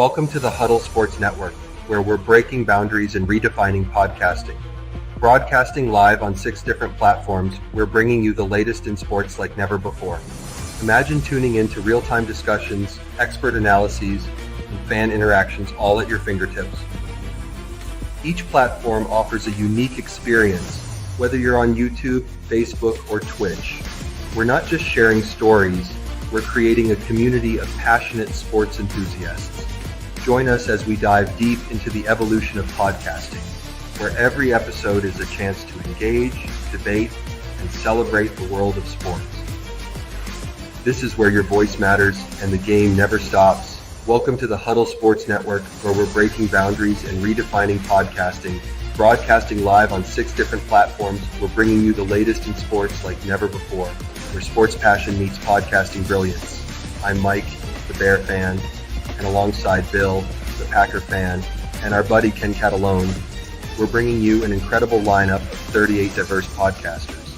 Welcome to the Huddle Sports Network, where we're breaking boundaries and redefining podcasting. Broadcasting live on 6 different platforms, we're bringing you the latest in sports like never before. Imagine tuning into real-time discussions, expert analyses, and fan interactions all at your fingertips. Each platform offers a unique experience, whether you're on YouTube, Facebook, or Twitch. We're not just sharing stories, we're creating a community of passionate sports enthusiasts. Join us as we dive deep into the evolution of podcasting, where every episode is a chance to engage, debate, and celebrate the world of sports. This is where your voice matters and the game never stops. Welcome to the Huddle Sports Network, where we're breaking boundaries and redefining podcasting. Broadcasting live on 6 different platforms, we're bringing you the latest in sports like never before, where sports passion meets podcasting brilliance. I'm Mike, the Bear fan, and alongside Bill, the Packer fan, and our buddy Ken Catalone, we're bringing you an incredible lineup of 38 diverse podcasters.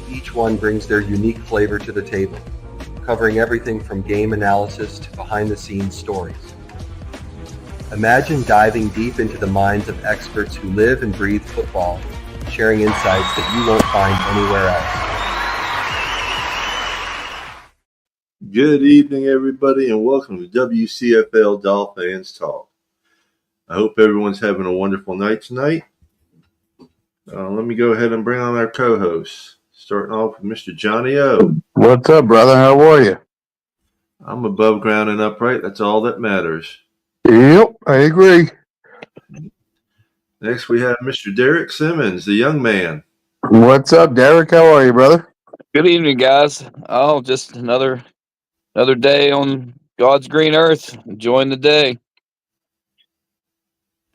Each one brings their unique flavor to the table, covering everything from game analysis to behind-the-scenes stories. Imagine diving deep into the minds of experts who live and breathe football, sharing insights that you won't find anywhere else. Good evening, everybody, and welcome to WCFL DolFans Talk. I hope everyone's having a wonderful night tonight. Let me go ahead and bring on our co-hosts, starting off with Mr. Johnny O. What's up, brother? How are you? I'm above ground and upright. That's all that matters. Yep, I agree. Next, we have Mr. Derek Simmons, the young man. What's up, Derek? How are you, brother? Good evening, guys. Oh, just another day on God's green earth. Enjoying the day.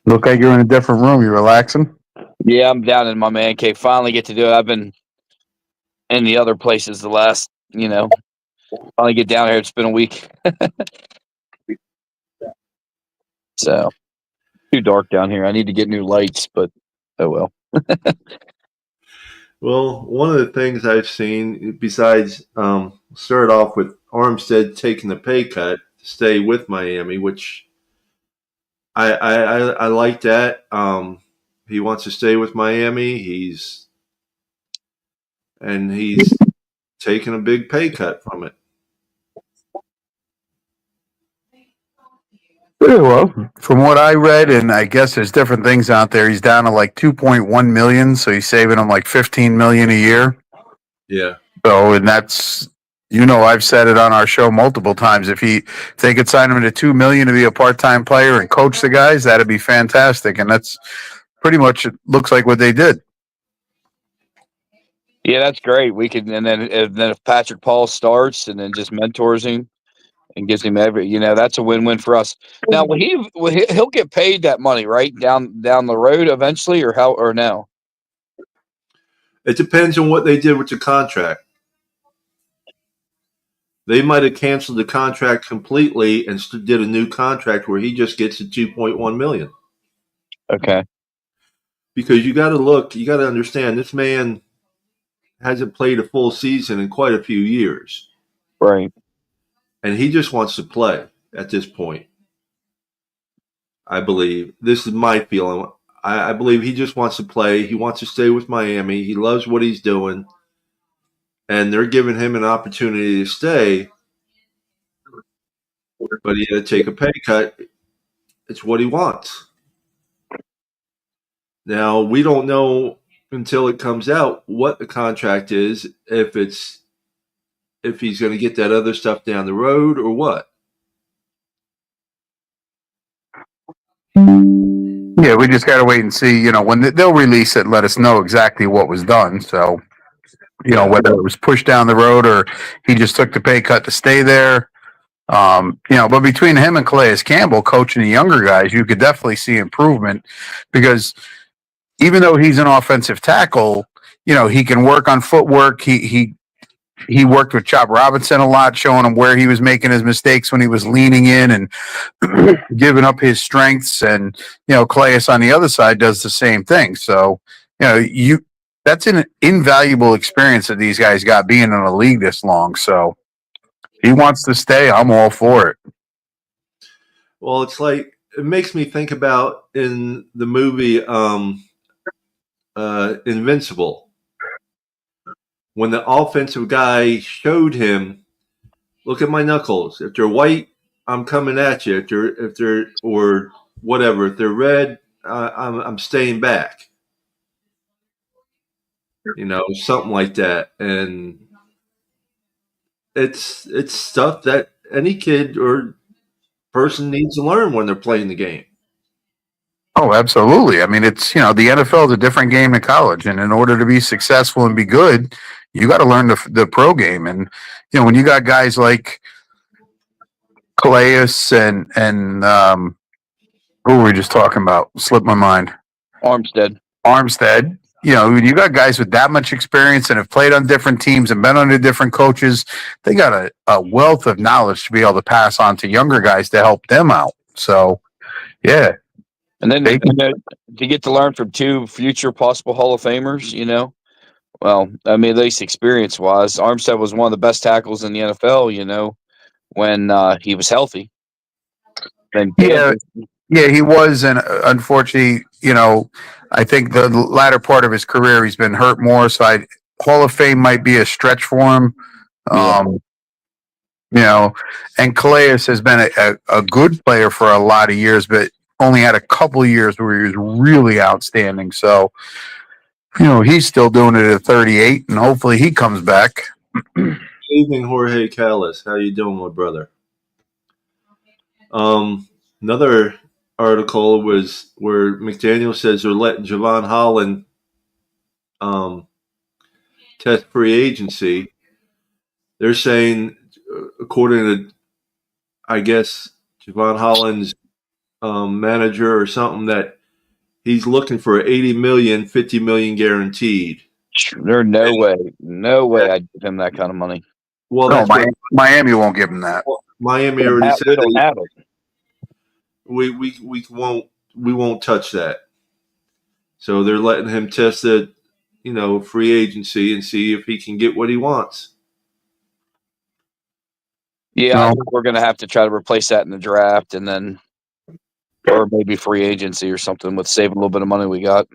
Look like you're in a different room. You relaxing? Yeah, I'm down in my man cave. Finally get to do it. I've been in the other places the last, finally get down here. It's been a week. So, too dark down here. I need to get new lights, but oh well. Well, one of the things I've seen, besides start off with Armstead taking the pay cut to stay with Miami, which I like that. He wants to stay with Miami. He's taking a big pay cut from it. Well, from what I read, and I guess there's different things out there, he's down to like 2.1 million, so he's saving him like 15 million a year. Yeah. So, and that's, I've said it on our show multiple times. If they could sign him to 2 million to be a part-time player and coach the guys, that'd be fantastic. And that's pretty much, it looks like what they did. Yeah, that's great. We could, and then if Patrick Paul starts and then just mentors him and gives him that's a win-win for us. Now, he'll get paid that money, right, down the road eventually, or no? It depends on what they did with the contract. They might have canceled the contract completely and did a new contract where he just gets the $2.1 million. Okay. Because you got to understand, this man hasn't played a full season in quite a few years. Right. And he just wants to play at this point. I believe. This is my feeling. I believe he just wants to play. He wants to stay with Miami. He loves what he's doing. And they're giving him an opportunity to stay. But he had to take a pay cut. It's what he wants. Now, we don't know until it comes out what the contract is, if he's going to get that other stuff down the road or what. Yeah, we just got to wait and see, when they'll release it and let us know exactly what was done. So, whether it was pushed down the road or he just took the pay cut to stay there. But between him and Calais Campbell coaching the younger guys, you could definitely see improvement because even though he's an offensive tackle, he can work on footwork. He worked with Chop Robinson a lot, showing him where he was making his mistakes when he was leaning in and giving up his strengths. And, Calais on the other side does the same thing. So, that's an invaluable experience that these guys got being in the league this long. So he wants to stay. I'm all for it. Well, it's like it makes me think about in the movie Invincible when the offensive guy showed him, look at my knuckles. If they're white, I'm coming at you. If they're or whatever, if they're red, I'm staying back. Something like that. And it's stuff that any kid or person needs to learn when they're playing the game. Oh, absolutely. I mean, it's, the NFL is a different game than college. And in order to be successful and be good, you got to learn the pro game. And, when you got guys like Calais and who were we just talking about? Slipped my mind. Armstead. When you got guys with that much experience and have played on different teams and been under different coaches, they got a wealth of knowledge to be able to pass on to younger guys to help them out. So, yeah. And then to get to learn from two future possible Hall of Famers, well, I mean, at least experience-wise, Armstead was one of the best tackles in the NFL, when he was healthy. And Yeah, he was, and unfortunately, I think the latter part of his career, he's been hurt more. So Hall of Fame might be a stretch for him. And Calais has been a good player for a lot of years, but only had a couple of years where he was really outstanding. So, he's still doing it at 38, and hopefully he comes back. Good evening, Jorge Callis. How you doing, my brother? Another article was where McDaniel says they're letting Javon Holland test free agency. They're saying, according to, I guess, Javon Holland's manager or something, that he's looking for $80 million, $50 million guaranteed. There's no way I'd give him that kind of money. Well, no, Miami won't give him that. Well, Miami already said we don't have it. We won't touch that. So they're letting him test the, free agency and see if he can get what he wants. Yeah, I think we're going to have to try to replace that in the draft, and then, or maybe free agency or something with saving a little bit of money we got.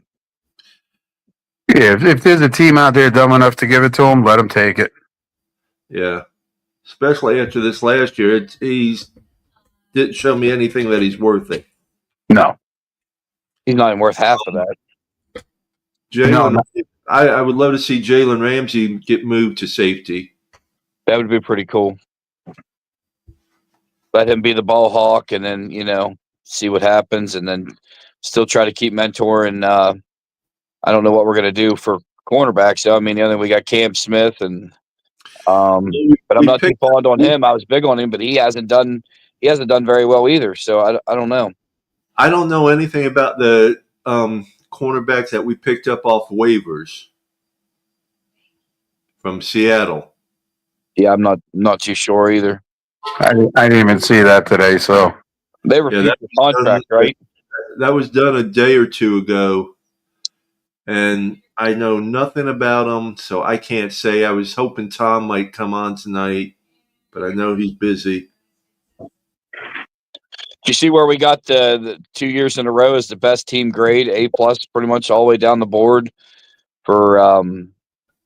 Yeah, if there's a team out there dumb enough to give it to him, let him take it. Yeah, especially after this last year, he's didn't show me anything that he's worth it. No, he's not even worth half of that. Jalen, I would love to see Jalen Ramsey get moved to safety. That would be pretty cool. Let him be the ball hawk, and then see what happens, and then still try to keep mentoring. I don't know what we're going to do for cornerbacks. So, I mean, the other we got Cam Smith, and but I'm not too fond on him. I was big on him, but he hasn't done very well either. So I don't know. I don't know anything about the cornerbacks that we picked up off waivers from Seattle. Yeah, I'm not too sure either. I didn't even see that today. So they were the contract, right? That was done a day or two ago. And I know nothing about him, so I can't say. I was hoping Tom might come on tonight, but I know he's busy. Did you see where we got the 2 years in a row as the best team grade, A+, pretty much all the way down the board for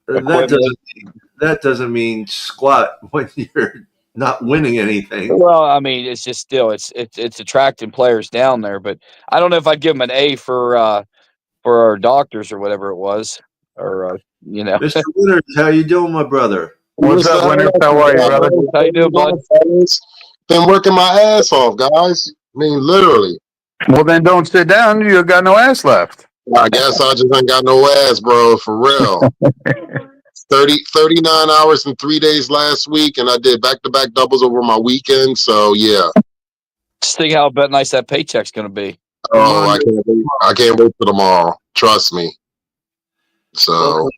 that doesn't mean squat when you're not winning anything. Well, I mean, it's just still it's attracting players down there, but I don't know if I'd give them an A for our doctors or whatever it was, or Mr. Winters, how you doing, my brother? What's up, Winters? How are you, brother? How you doing, bud? Been working my ass off, guys. I mean, literally. Well, then don't sit down. You got no ass left. I guess I just ain't got no ass, bro, for real. 39 hours and 3 days last week, and I did back-to-back doubles over my weekend, so yeah. Just think how nice that paycheck's going to be. Oh, I can't wait for tomorrow. Trust me. So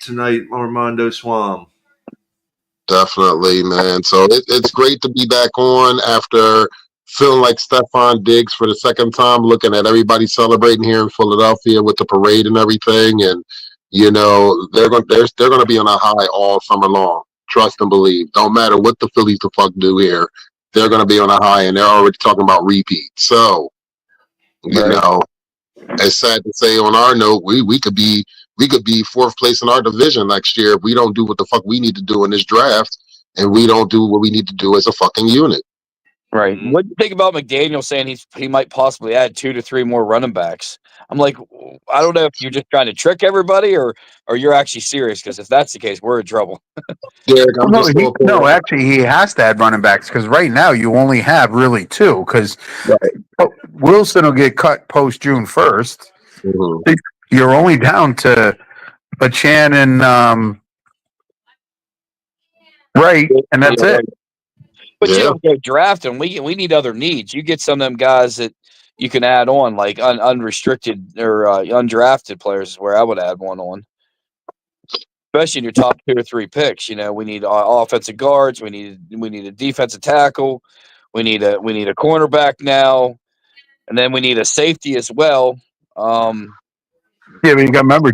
tonight, Armando Swam. Definitely, man. So it's great to be back on after feeling like Stephon Diggs for the second time, looking at everybody celebrating here in Philadelphia with the parade and everything, and they're going to be on a high all summer long. Trust and believe. Don't matter what the Phillies the fuck do here. they're going to be on a high, and they're already talking about repeat. So, you know, it's sad to say on our note, we could be fourth place in our division next year if we don't do what the fuck we need to do in this draft, and we don't do what we need to do as a fucking unit. Right. What do you think about McDaniel saying he might possibly add 2 to 3 more running backs? I'm like, I don't know if you're just trying to trick everybody or you're actually serious, because if that's the case, we're in trouble. Derek, I'm just actually, he has to add running backs because right now you only have really 2. Because Wilson will get cut post June 1st. Mm-hmm. You're only down to Bachan and Wright, and that's it. But you don't go draft them. We need other needs. You get some of them guys that you can add on, like unrestricted or undrafted players is where I would add one on. Especially in your top 2 or 3 picks. You know, we need offensive guards. We need a defensive tackle. We need a cornerback now, and then we need a safety as well. Yeah, but you got to remember,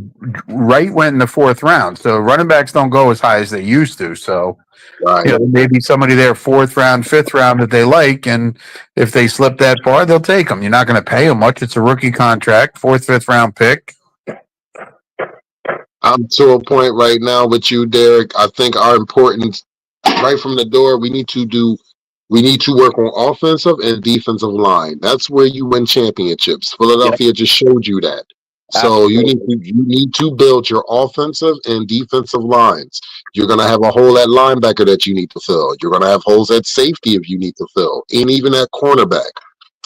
Wright went in the 4th round, so running backs don't go as high as they used to. So, maybe somebody there 4th round, 5th round that they like, and if they slip that far, they'll take them. You're not going to pay them much. It's a rookie contract, 4th, 5th round pick. I'm to a point right now with you, Derek. I think our importance right from the door, we need to work on offensive and defensive line. That's where you win championships. Philadelphia just showed you that. So you need to build your offensive and defensive lines. You're going to have a hole at linebacker that you need to fill. You're going to have holes at safety if you need to fill, and even at cornerback.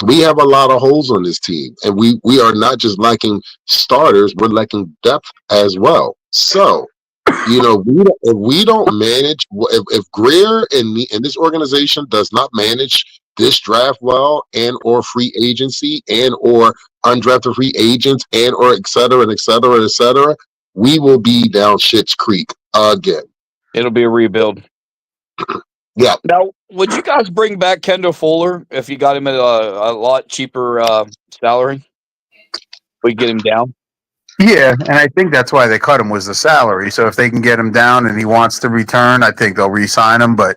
We have a lot of holes on this team, and we are not just lacking starters, we're lacking depth as well. So, you know, if we don't manage, if Greer and this organization does not manage this draft well, and or free agency, and or undrafted free agents, and or et cetera, we will be down shit's creek again. It'll be a rebuild. Yeah. Now, would you guys bring back Kendall Fuller if you got him at a lot cheaper salary? We get him down. Yeah, and I think that's why they cut him was the salary. So if they can get him down and he wants to return, I think they'll re-sign him. But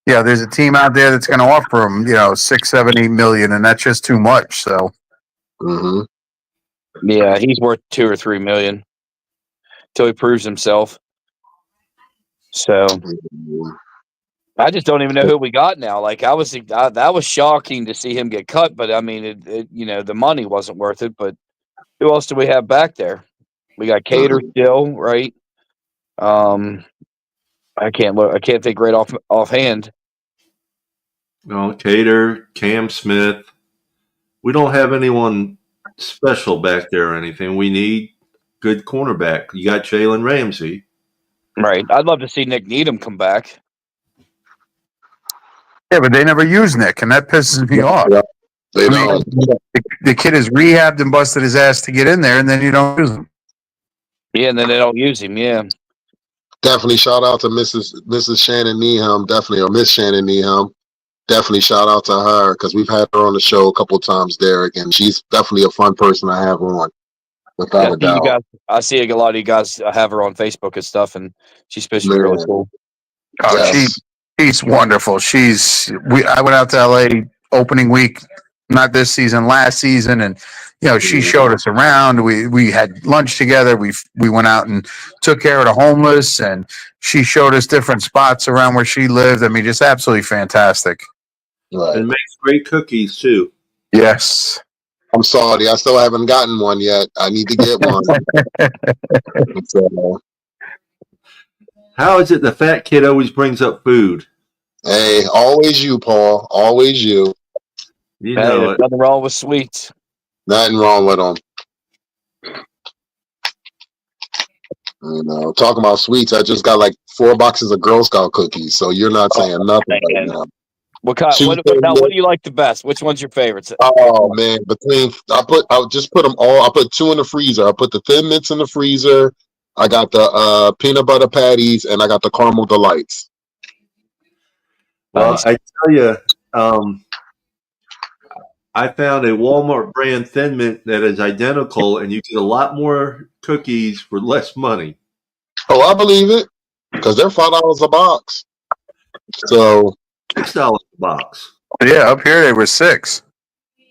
yeah, there's a team out there that's going to offer him, $6, $7, $8 million, and that's just too much. So, yeah, he's worth $2 or $3 million until he proves himself. So, I just don't even know who we got now. Like that was shocking to see him get cut, but I mean, the money wasn't worth it. But who else do we have back there? We got Cater still, right? I can't think right offhand. No, Cater, Cam Smith. We don't have anyone special back there or anything. We need good cornerback. You got Jalen Ramsey. Right. I'd love to see Nick Needham come back. Yeah, but they never use Nick, and that pisses me off. Yeah, they don't. The kid is rehabbed and busted his ass to get in there, and then you don't use him. Yeah, and then they don't use him. Yeah. Definitely shout out to Mrs. Shannon Needham, definitely, or Miss Shannon Needham. Definitely shout out to her because we've had her on the show a couple of times, Derek, and she's definitely a fun person to have on, without a doubt. I see a lot of you guys have her on Facebook and stuff, and she's supposed to be really cool. Oh, yes. She's wonderful. I went out to LA opening week, not this season, last season, and she showed us around. We had lunch together. We went out and took care of the homeless, and she showed us different spots around where she lived. I mean, just absolutely fantastic. Right. And makes great cookies too. Yes. I'm sorry, I still haven't gotten one yet. I need to get one. So, how is it the fat kid always brings up food? Hey, always you, Paul. Always you. Nothing wrong with sweets. Nothing wrong with them. Talking about sweets, I just got like 4 boxes of Girl Scout cookies, so you're not saying nothing right now. What do you like the best? Which one's your favorites? Oh man, I'll just put them all. I put 2 in the freezer. I put the Thin Mints in the freezer. I got the peanut butter patties, and I got the caramel delights. Well, I tell you, I found a Walmart brand Thin Mint that is identical, and you get a lot more cookies for less money. Oh, I believe it, because they're $5 a box. So $6 a box. Yeah, up here they were 6.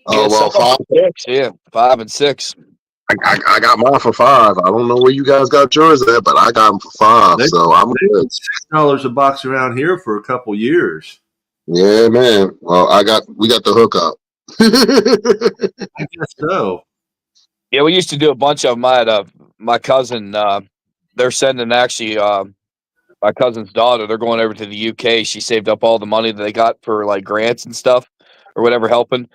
Oh Yeah, well, some of 5. them 6. Yeah, 5 and 6. I got mine for 5. I don't know where you guys got yours at, but I got them for 5. They, So I'm they good. were $6 a box around here for a couple years. Yeah, man. Well, we got the hookup. I guess so. Yeah, we used to do a bunch of them. I had my cousin. They're sending actually my cousin's daughter. They're going over to the UK. She saved up all the money that they got for like grants and stuff or whatever helping.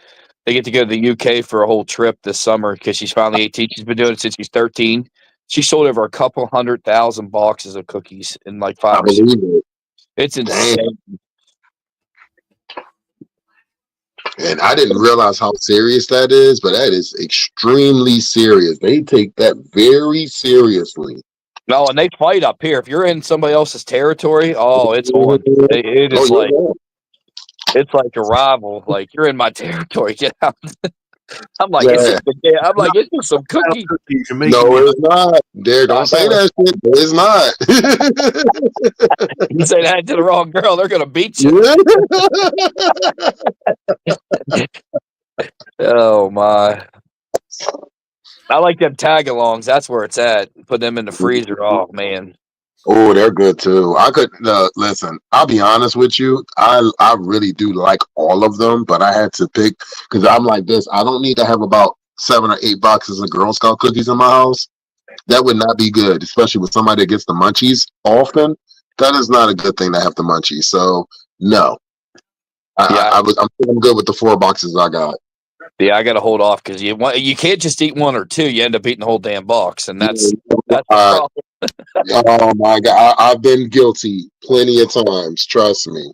They get to go to the UK for a whole trip this summer because she's finally 18. She's been doing it since she's 13. She sold over a couple 100,000 boxes of cookies in like I 5 or 6. believe it. It's Damn. insane. And I didn't realize how serious that is, but that is extremely serious. They take that very seriously. No, and they fight up here. If you're in somebody else's territory, oh, it's on. It is like it's like a rival. Like you're in my territory. Get out. I'm like, Yeah. it's just I'm like, it's just some cookie. Cookies are making No, me it's not. There, don't say that shit. It's not. You say that to the wrong girl, they're gonna beat you. Oh my. I like them tag-alongs. That's where it's at. Put them in the freezer. Oh man. Oh, they're good too. I could listen. I'll be honest with you. I really do like all of them, but I had to pick because I'm like this. I don't need to have about 7 or 8 boxes of Girl Scout cookies in my house. That would not be good, especially with somebody that gets the munchies often. That is not a good thing to have the munchies. So no, I'm good with the 4 boxes I got. Yeah, I got to hold off because you can't just eat 1 or 2. You end up eating the whole damn box, and that's the problem. Oh my god, I've been guilty plenty of times. Trust me.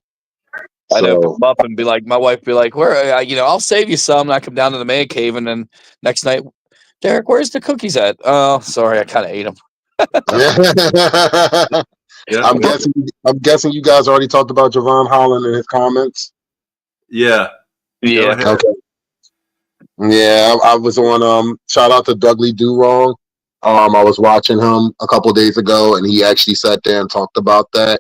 I'd So, open them up and be like, my wife be like, "Where? I'll save you some." And I come down to the man cave, and then next night, Derek, where's the cookies at? Oh, sorry, I kind of ate them. Yeah. I'm guessing you guys already talked about Javon Holland in his comments. Yeah. Yeah. Okay. Yeah, I was on shout out to Dougley Do Wrong. I was watching him a couple of days ago and he actually sat there and talked about that.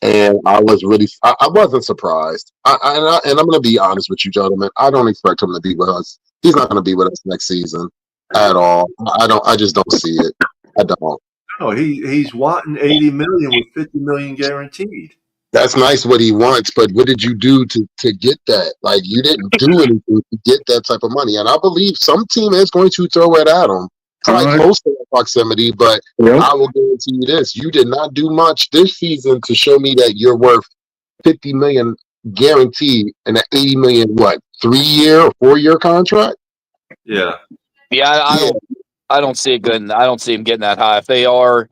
And I was really I wasn't surprised. And I'm gonna be honest with you, gentlemen. I don't expect him to be with us. He's not gonna be with us next season at all. I just don't see it. I don't. No, he's wanting 80 million with 50 million guaranteed. That's nice what he wants, but what did you do to get that? Like you didn't do anything to get that type of money, and I believe some team is going to throw it at him, probably close to that proximity. But I will guarantee you this: you did not do much this season to show me that you're worth 50 million guaranteed and an 80 million 3-year or 4-year contract. Yeah. Yeah, I don't see it good. I don't see him getting that high. If they are,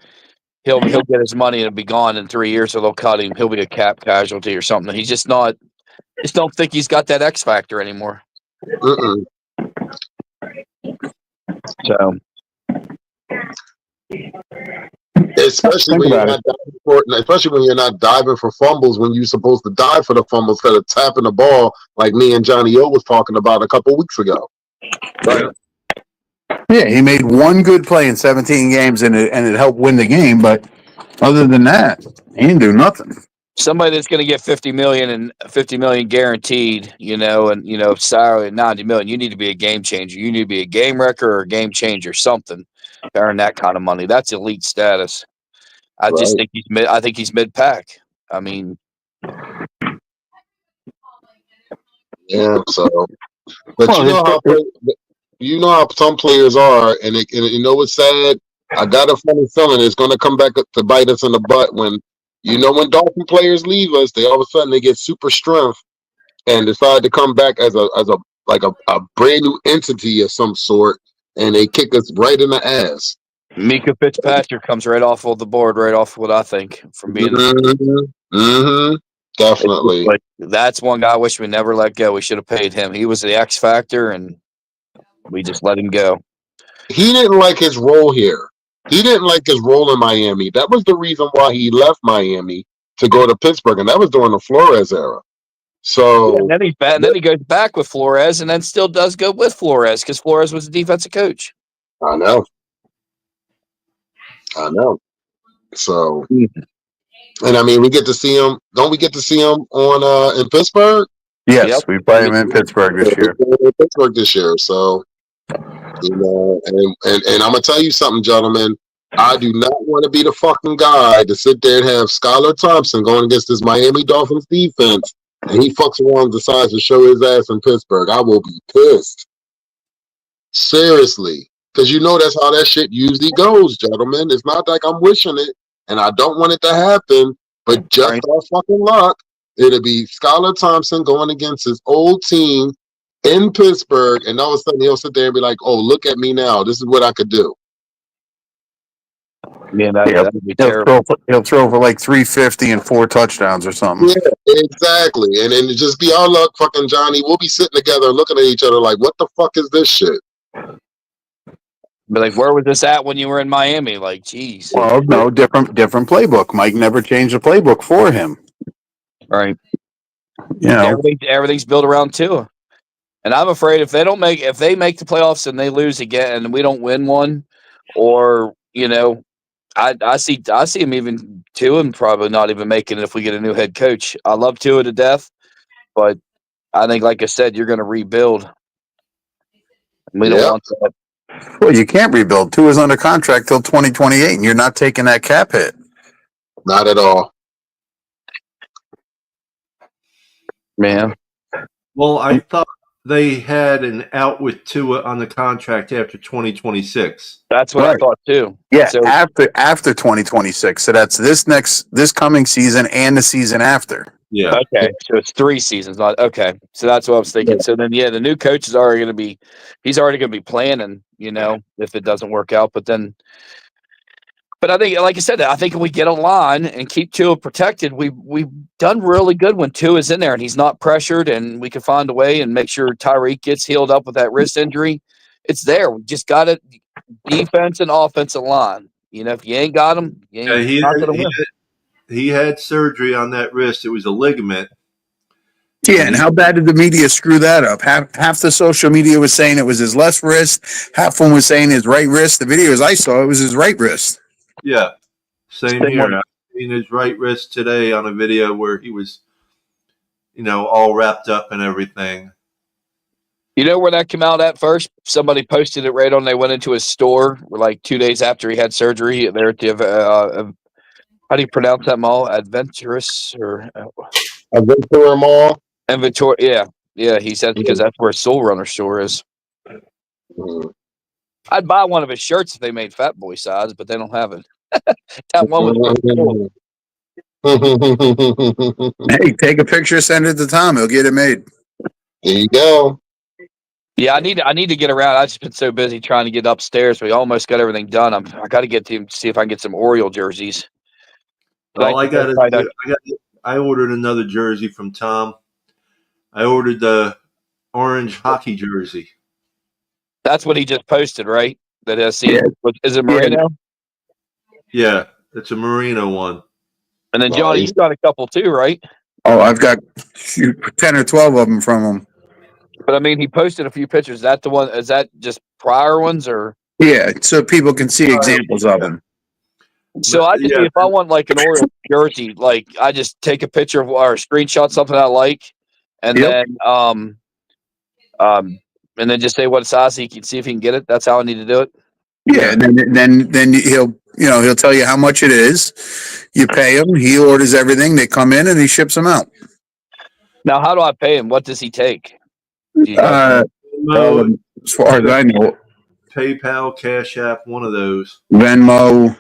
he'll get his money and it'll be gone in 3 years, or they'll cut him. He'll be a cap casualty or something. He's just not. Just don't think he's got that X factor anymore. Mm-mm. So, especially when you're not diving for fumbles when you're supposed to dive for the fumbles instead of tapping the ball like me and Johnny O was talking about a couple weeks ago. Right. Yeah, he made one good play in 17 games and it helped win the game, but other than that, he didn't do nothing. somebody that's going to get 50 million guaranteed, and salary at 90 million, you need to be a game changer. You need to be a game wrecker or a game changer, something to earn that kind of money. That's elite status. I just think he's mid. I think he's mid pack. I mean, yeah. So, but you know how some players are, and you know what's sad. I got a funny feeling it's going to come back to bite us in the butt when Dolphin players leave us. They all of a sudden they get super strength and decide to come back as a brand new entity of some sort, and they kick us right in the ass. Mika Fitzpatrick comes right off of the board, right off what I think from being. Definitely. Like, that's one guy I wish we never let go. We should have paid him. He was the X factor, and we just let him go. He didn't like his role here. He didn't like his role in Miami. That was the reason why he left Miami to go to Pittsburgh, and that was during the Flores era. So and then he's back, and then he goes back with Flores, and then still does go with Flores because Flores was the defensive coach. I know. So, and I mean, we get to see him. Don't we get to see him on in Pittsburgh? Yes, Yep. we play them in Pittsburgh this year. Pittsburgh this year. So, and I'm gonna tell you something, gentlemen. I do not want to be the fucking guy to sit there and have Skylar Thompson going against this Miami Dolphins defense, and he fucks around and decides to show his ass in Pittsburgh. I will be pissed. Seriously. Because that's how that shit usually goes, gentlemen. It's not like I'm wishing it, and I don't want it to happen, but just our fucking luck, it'll be Skylar Thompson going against his old team in Pittsburgh, and all of a sudden he'll sit there and be like, oh, look at me now. This is what I could do. Yeah, that would be terrible. He'll throw for like 350 and 4 touchdowns or something. Yeah, exactly. And then just be our luck, fucking Johnny. We'll be sitting together looking at each other like, what the fuck is this shit? But like, where was this at when you were in Miami? Like, geez. Well, no, different playbook. Mike never changed the playbook for him. Right. Everything's built around Tua. And I'm afraid if they make the playoffs and they lose again and we don't win one, or I see him even Tua and probably not even making it if we get a new head coach. I love Tua to death, but I think, like I said, you're going to rebuild. We don't want that. Well, you can't rebuild. Tua's under contract till 2028, and you're not taking that cap hit. Not at all. Man. Well, I thought they had an out with Tua on the contract after 2026. That's what I thought too. Yeah, so, after 2026. So that's this coming season and the season after. Yeah. Okay. So it's 3 seasons. Not okay. So that's what I was thinking. So then, the new coach is already going to be. He's already going to be planning. If it doesn't work out, but I think, like I said, I think if we get a line and keep Tua protected, we've done really good when Tua is in there and he's not pressured, and we can find a way and make sure Tyreek gets healed up with that wrist injury. It's there. We just got it. Defense and offensive line. If you ain't got him, you ain't not going to win. He had surgery on that wrist. It was a ligament. Yeah, and how bad did the media screw that up? Half the social media was saying it was his left wrist. Half of them was saying his right wrist. The videos I saw, it was his right wrist. Yeah, same here. I've seen his right wrist today on a video where he was, all wrapped up and everything. You know where that came out at first? Somebody posted it right on. They went into his store like 2 days after he had surgery. There at the how do you pronounce that mall? Adventurous or Adventura Mall? Inventory. Yeah. He said because that's where Soul Runner store is. Mm-hmm. I'd buy one of his shirts if they made Fat Boy size, but they don't have it. That one was cool. Hey, take a picture, send it to Tom. He'll get it made. There you go. Yeah, I need to get around. I've just been so busy trying to get upstairs. We almost got everything done. I got to get to see if I can get some Oriole jerseys. Well, I ordered another jersey from Tom. I ordered the orange hockey jersey. That's what he just posted, right? That has seen. Yeah. Is it Merino? Yeah, it's a Merino one. And then Johnny, you got a couple too, right? Oh, I've got 10 or 12 of them from him. But I mean, he posted a few pictures. Is that the one? Is that just prior ones or? Yeah, so people can see examples of them. So I just if I want like an Oriole jersey, like I just take a picture of or screenshot something I like, and then just say what size so you can see if he can get it. That's how I need to do it. Yeah, and then he'll tell you how much it is. You pay him. He orders everything. They come in and he ships them out. Now, how do I pay him? What does he take? As far as I know, PayPal, Cash App, one of those. Venmo.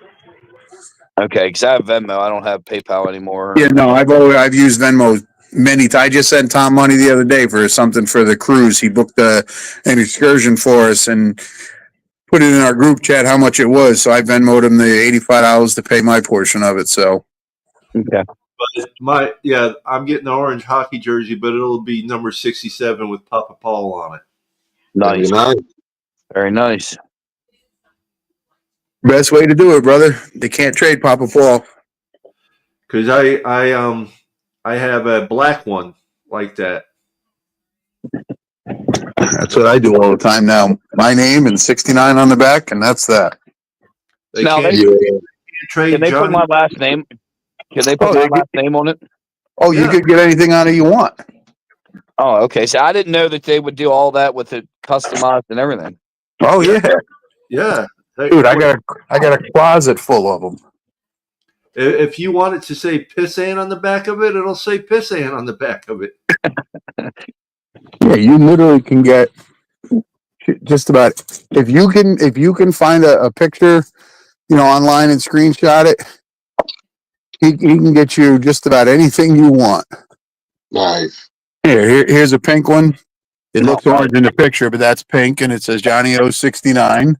Okay, because I have Venmo. I don't have PayPal anymore. Yeah, no, I've used Venmo many times. I just sent Tom money the other day for something for the cruise. He booked an excursion for us and put it in our group chat how much it was. So I Venmoed him the $85 to pay my portion of it. So okay. But I'm getting the orange hockey jersey, but it'll be number 67 with Papa Paul on it. Nice. Very nice. Best way to do it, brother. They can't trade Papa Paul. Because I have a black one like that. That's what I do all the time now. My name and 69 on the back, and that's that. They now, can't trade. Can they put my last name? Can they put my last name on it? Oh, you could get anything on it you want. Oh, okay. So I didn't know that they would do all that with it customized and everything. Oh yeah, Yeah. dude, I got a closet full of them. If you want it to say Pissant on the back of it, it'll say Pissant on the back of it. Yeah, you literally can get just about if you can find a picture, online and screenshot it. He can get you just about anything you want. Nice. Here's a pink one. It looks orange in the picture, but that's pink, and it says Johnny O 69.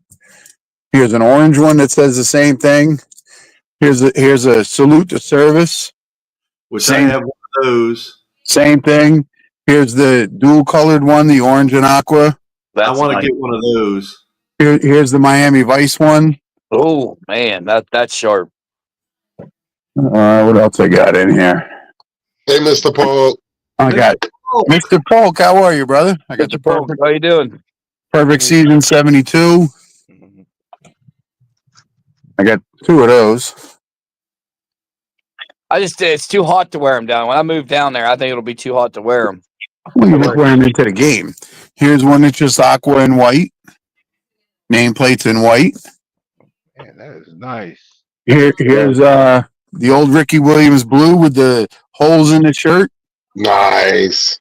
Here's an orange one that says the same thing. Here's a salute to service. Which I have one of those. Same thing. Here's the dual colored one, the orange and aqua. I want to get one of those. Here's the Miami Vice one. Oh man, that's sharp. What else I got in here? Hey, Mr. Paul. I got Mr. Polk. How are you, brother? I got the perfect. How you doing? Perfect season 72. I got 2 of those. It's too hot to wear them down. When I move down there, I think it'll be too hot to wear them. Well, you just wear them into the game. Here's one that's just aqua and white. Nameplates in white. Man, that is nice. Here's the old Ricky Williams blue with the holes in the shirt. Nice.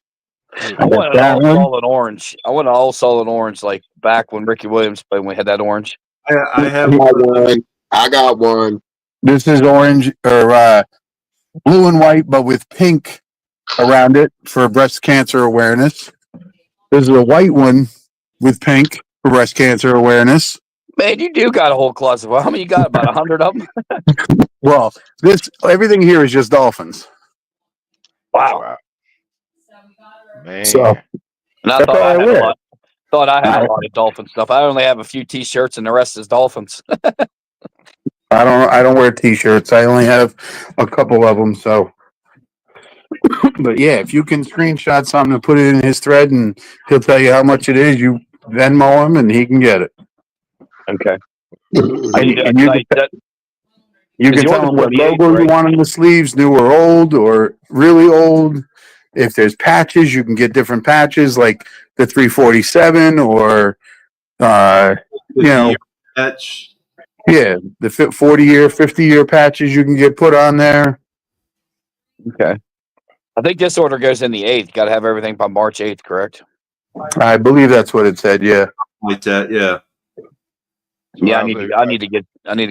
I want an all solid orange. I want an all solid orange, like back when Ricky Williams played when we had that orange. I have one. I got one. This is orange or blue and white, but with pink around it for breast cancer awareness. There's a white one with pink for breast cancer awareness. Man, you do got a whole closet. Well, how many you got? About 100 of them? Well, everything here is just Dolphins. Wow. Man. So, and I thought I had a lot of Dolphin stuff. I only have a few T-shirts, and the rest is Dolphins. I don't wear T-shirts. I only have a couple of them. So, but yeah, if you can screenshot something and put it in his thread, and he'll tell you how much it is. You Venmo him, and he can get it. Okay. You can tell him what logo you want on the sleeves, new or old, or really old. If there's patches, you can get different patches, like the 347 or, patch. Yeah, the 40-year, 50-year patches you can get put on there. Okay. I think this order goes in the 8th. Got to have everything by March 8th, correct? I believe that's what it said. Yeah. Like that. Yeah. Yeah, I need to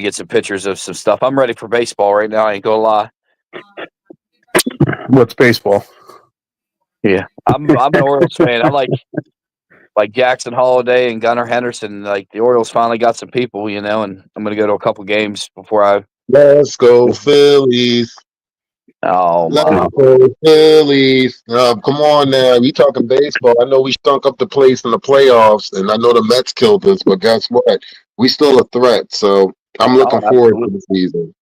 get some pictures of some stuff. I'm ready for baseball right now. I ain't gonna lie. What's baseball? Yeah, I'm an Orioles fan. I like Jackson Holiday and Gunnar Henderson. Like the Orioles finally got some people, and I'm gonna go to a couple games before I. Let's go Phillies. Oh, let's go Phillies. Come on now. We talking baseball. I know we stunk up the place in the playoffs, and I know the Mets killed us, but guess what? We still a threat, so I'm looking forward to the season.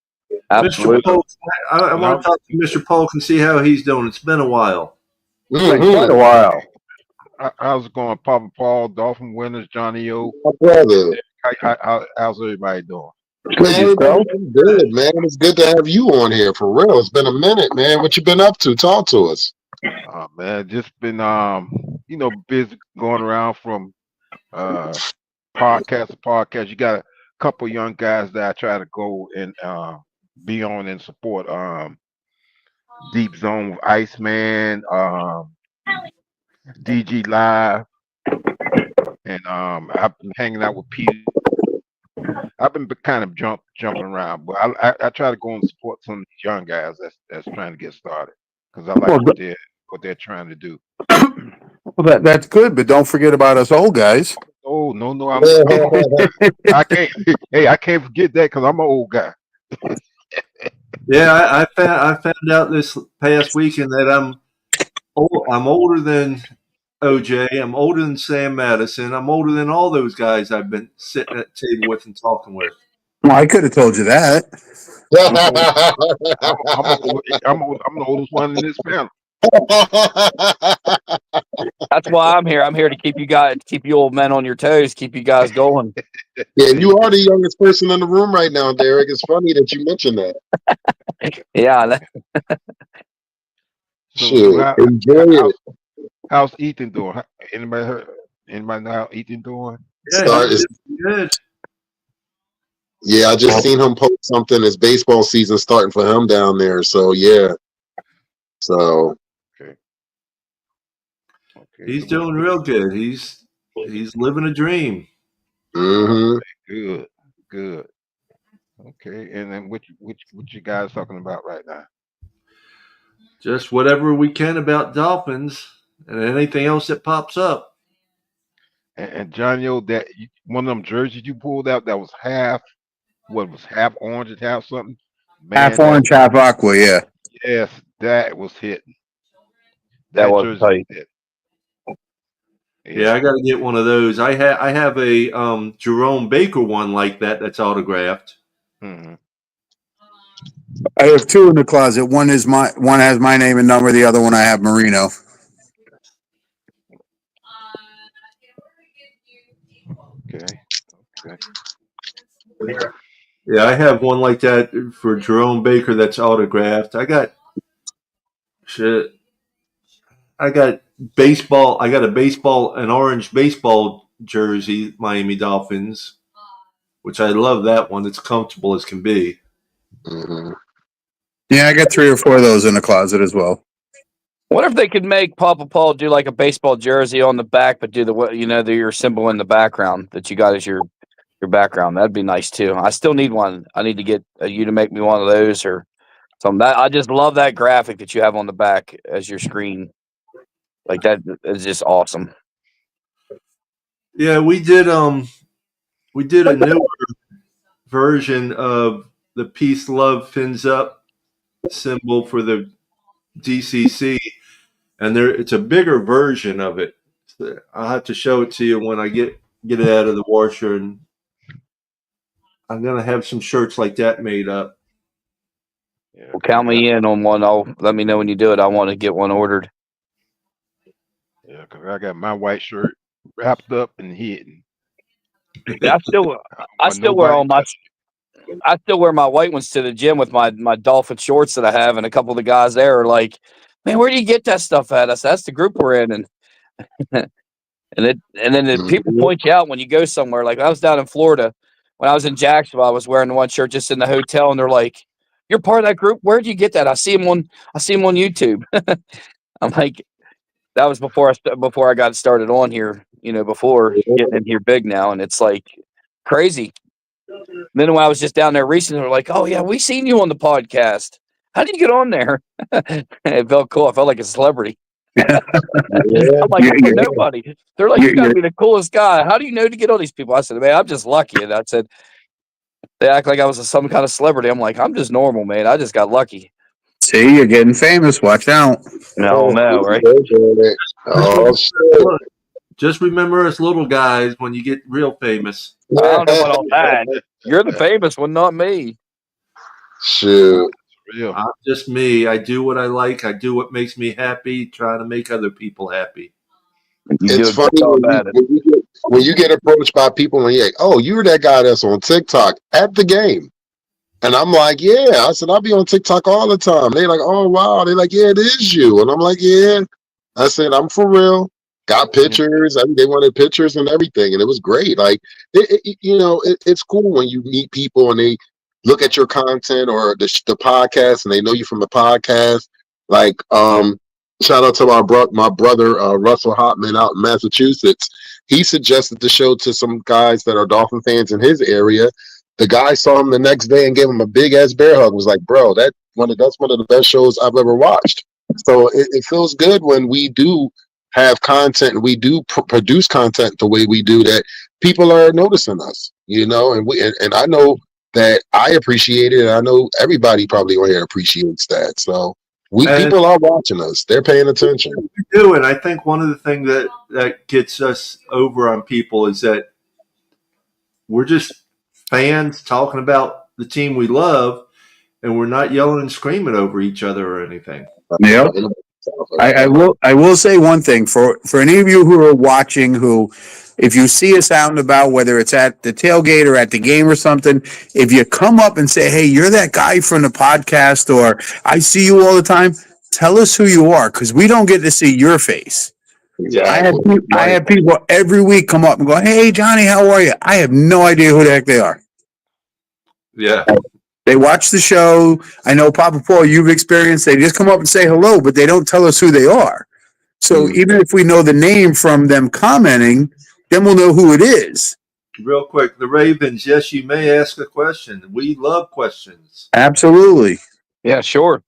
Absolutely. Mr. Polk, I want to talk to Mr. Polk and see how he's doing. It's been a while. It's been a while. How's it going, Papa Paul, Dolphin winners, Johnny O? My brother. How's everybody doing? Man, good, man. It's good to have you on here for real. It's been a minute, man. What you been up to? Talk to us. Man, just been busy going around from podcast to podcast. You got a couple young guys that I try to go and be on and support. Deep Zone with Iceman, DG Live, and I've been hanging out with Peter. I've been kind of jumping around, but I try to go and support some of these young guys that's trying to get started because I like what they're trying to do. Well, that's good, but don't forget about us old guys. Oh no, I can't. Hey, I can't forget that because I'm an old guy. Yeah, I found out this past weekend that I'm older than OJ. I'm older than Sam Madison. I'm older than all those guys I've been sitting at the table with and talking with. Well, I could have told you that. I'm the oldest one in this panel. That's why I'm here. I'm here to keep you old men on your toes, keep you guys going. Yeah, you are the youngest person in the room right now, Derek. It's funny that you mentioned that. Yeah. Enjoy it. How's Ethan doing? Anybody heard? Anybody know how Ethan doing? Yeah, Start is, he's good. yeah, I just seen him post something. It's baseball season starting for him down there. So yeah. So Okay. Okay. He's doing real good. He's living a dream. hmm Good. Good. Okay. And then what you guys talking about right now? Just whatever we can about Dolphins and anything else that pops up. And Johnny, one of them jerseys you pulled out that was half half orange and half something. Half Man, orange, half aqua. Yeah. yes, that was hitting. That was jersey tight. was hitting. Yeah, I got to get one of those. I have a Jerome Baker one like that that's autographed. Mm-hmm. I have two in the closet. One has my name and number. The other one I have Marino. Okay. Okay. Yeah, I have one like that for Jerome Baker that's autographed. I got baseball. I got an orange baseball jersey, Miami Dolphins, which I love that one. It's comfortable as can be. hmm Yeah, I got 3 or 4 of those in the closet as well. What if they could make Papa Paul do like a baseball jersey on the back, but do your symbol in the background that you got as your background? That'd be nice too. I still need one. I need to get you to make me one of those or something. That I just love that graphic that you have on the back as your screen. Like that is just awesome. Yeah, we did a newer version of the peace, love, fins up symbol for the DCC, and it's a bigger version of it. I'll have to show it to you when I get it out of the washer, and I'm gonna have some shirts like that made up. Yeah, Well, count me in on one. Let me know when you do it. I want to get one ordered. Yeah, because I got my white shirt wrapped up and hidden. Yeah, I still wear all my. I still wear my white ones to the gym with my Dolphin shorts that I have, and a couple of the guys there are like, "Man, where do you get that stuff at?" I said, "That's the group we're in," and then people point you out when you go somewhere. Like I was down in Florida when I was in Jacksonville, I was wearing the one shirt just in the hotel, and they're like, "You're part of that group? Where'd you get that?" I see them on YouTube. I'm like, that was before I got started on here. Before getting in here big now, and it's like crazy. Then when I was just down there recently, they're like, "Oh yeah, we seen you on the podcast. How did you get on there?" It felt cool. I felt like a celebrity. Yeah. I'm like, I'm nobody. They're like, "You gotta be the coolest guy. How do you know to get all these people?" I said, "Man, I'm just lucky." And I said, they act like I was some kind of celebrity. I'm like, I'm just normal, man. I just got lucky. See, you're getting famous. Watch out. No, right? Oh shit! Just remember us little guys when you get real famous. I don't know about all that. You're the famous one, not me. Shoot. Real. I'm just me. I do what I like. I do what makes me happy. Try to make other people happy. It's funny when you get approached by people and you're like, "Oh, you're that guy that's on TikTok at the game," and I'm like, "Yeah." I said, "I'll be on TikTok all the time." They're like, "Oh wow." They're like, "Yeah, it is you," and I'm like, "Yeah." I said, "I'm for real." Got pictures. I mean, they wanted pictures and everything, and it was great. Like, it's cool when you meet people and they look at your content or the podcast, and they know you from the podcast. Like, shout out to my brother Russell Hotman out in Massachusetts. He suggested the show to some guys that are Dolphin fans in his area. The guy saw him the next day and gave him a big ass bear hug. Was like, "Bro, that's one of the best shows I've ever watched." So it feels good when we do have content and we do produce content the way we do, that people are noticing us, and I know that I appreciate it, and I know everybody probably on here appreciates that. So people are watching us; they're paying attention. We do, and I think one of the things that gets us over on people is that we're just fans talking about the team we love, and we're not yelling and screaming over each other or anything. Yeah. I will say one thing for any of you who are watching, who, if you see us out and about, whether it's at the tailgate or at the game or something, if you come up and say, "Hey, you're that guy from the podcast," or "I see you all the time," tell us who you are, because we don't get to see your face. I have people every week come up and go, "Hey, Johnny, how are you?" I have no idea who the heck they are. Yeah. They watch the show. I know, Papa Paul, you've experienced. They just come up and say hello, but they don't tell us who they are. So even if we know the name from them commenting, then we'll know who it is. Real quick, the Ravens. Yes, you may ask a question. We love questions. Absolutely. Yeah, sure.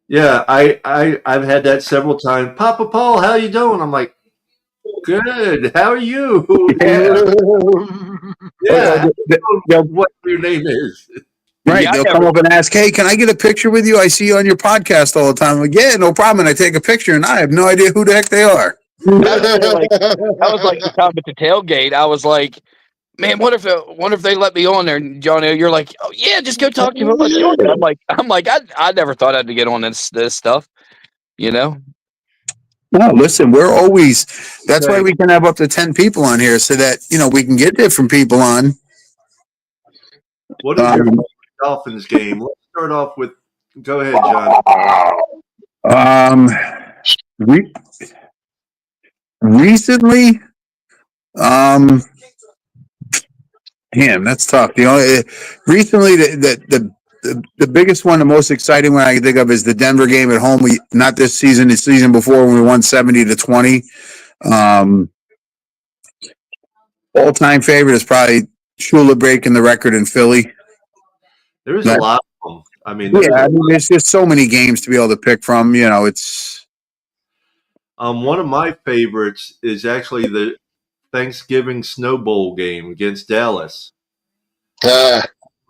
Yeah, I've had that several times. Papa Paul, how you doing? I'm like, good. How are you? Yeah. What your name is? Right. Yeah, They'll come up and ask, "Hey, can I get a picture with you? I see you on your podcast all the time." I'm like, yeah, no problem. And I take a picture, and I have no idea who the heck they are. That was like the time at the tailgate. I was like, man, what if they let me on there? And Johnny, you're like, oh yeah, just go talk to him about Jordan. I'm like, I never thought I'd get on this stuff, you know. No, listen, that's why we can have up to 10 people on here so that, we can get different people on. What is your favorite Dolphins game? Let's start off with, go ahead, John. Recently, that's tough. Recently, the biggest one, the most exciting one I can think of is the Denver game at home. Not this season, the season before when we won 70-20. All-time favorite is probably Shula breaking the record in Philly. There's a lot of them. I mean, there's just so many games to be able to pick from. It's one of my favorites is actually the Thanksgiving Snow Bowl game against Dallas.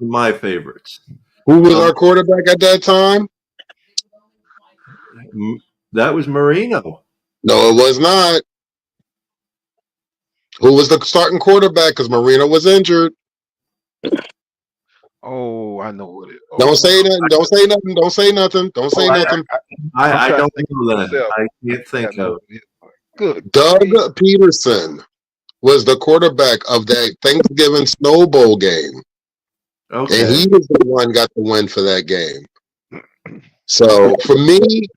My favorites. Who was our quarterback at that time? That was Marino. No, it was not. Who was the starting quarterback? Because Marino was injured. Oh, I know what it is. Don't say nothing. Don't say nothing. Don't say nothing. Don't say nothing. I don't know that. I can't think of it. Good. Doug Peterson was the quarterback of that Thanksgiving Snow Bowl game. Okay. And he was the one got the win for that game. So for me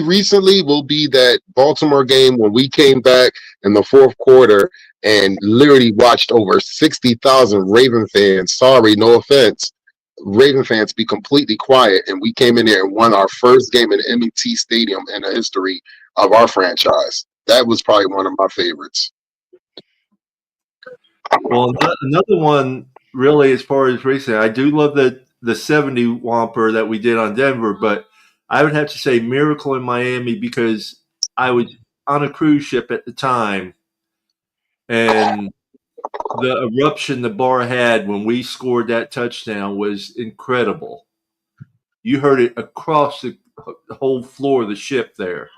recently will be that Baltimore game when we came back in the fourth quarter and literally watched over 60,000 Raven fans. Sorry, no offense. Raven fans be completely quiet, and we came in there and won our first game in M&T Stadium in the history of our franchise. That was probably one of my favorites. Well, another one, really, as far as racing, I do love the 70 Whomper that we did on Denver, but I would have to say Miracle in Miami because I was on a cruise ship at the time, and the eruption the bar had when we scored that touchdown was incredible. You heard it across the whole floor of the ship there.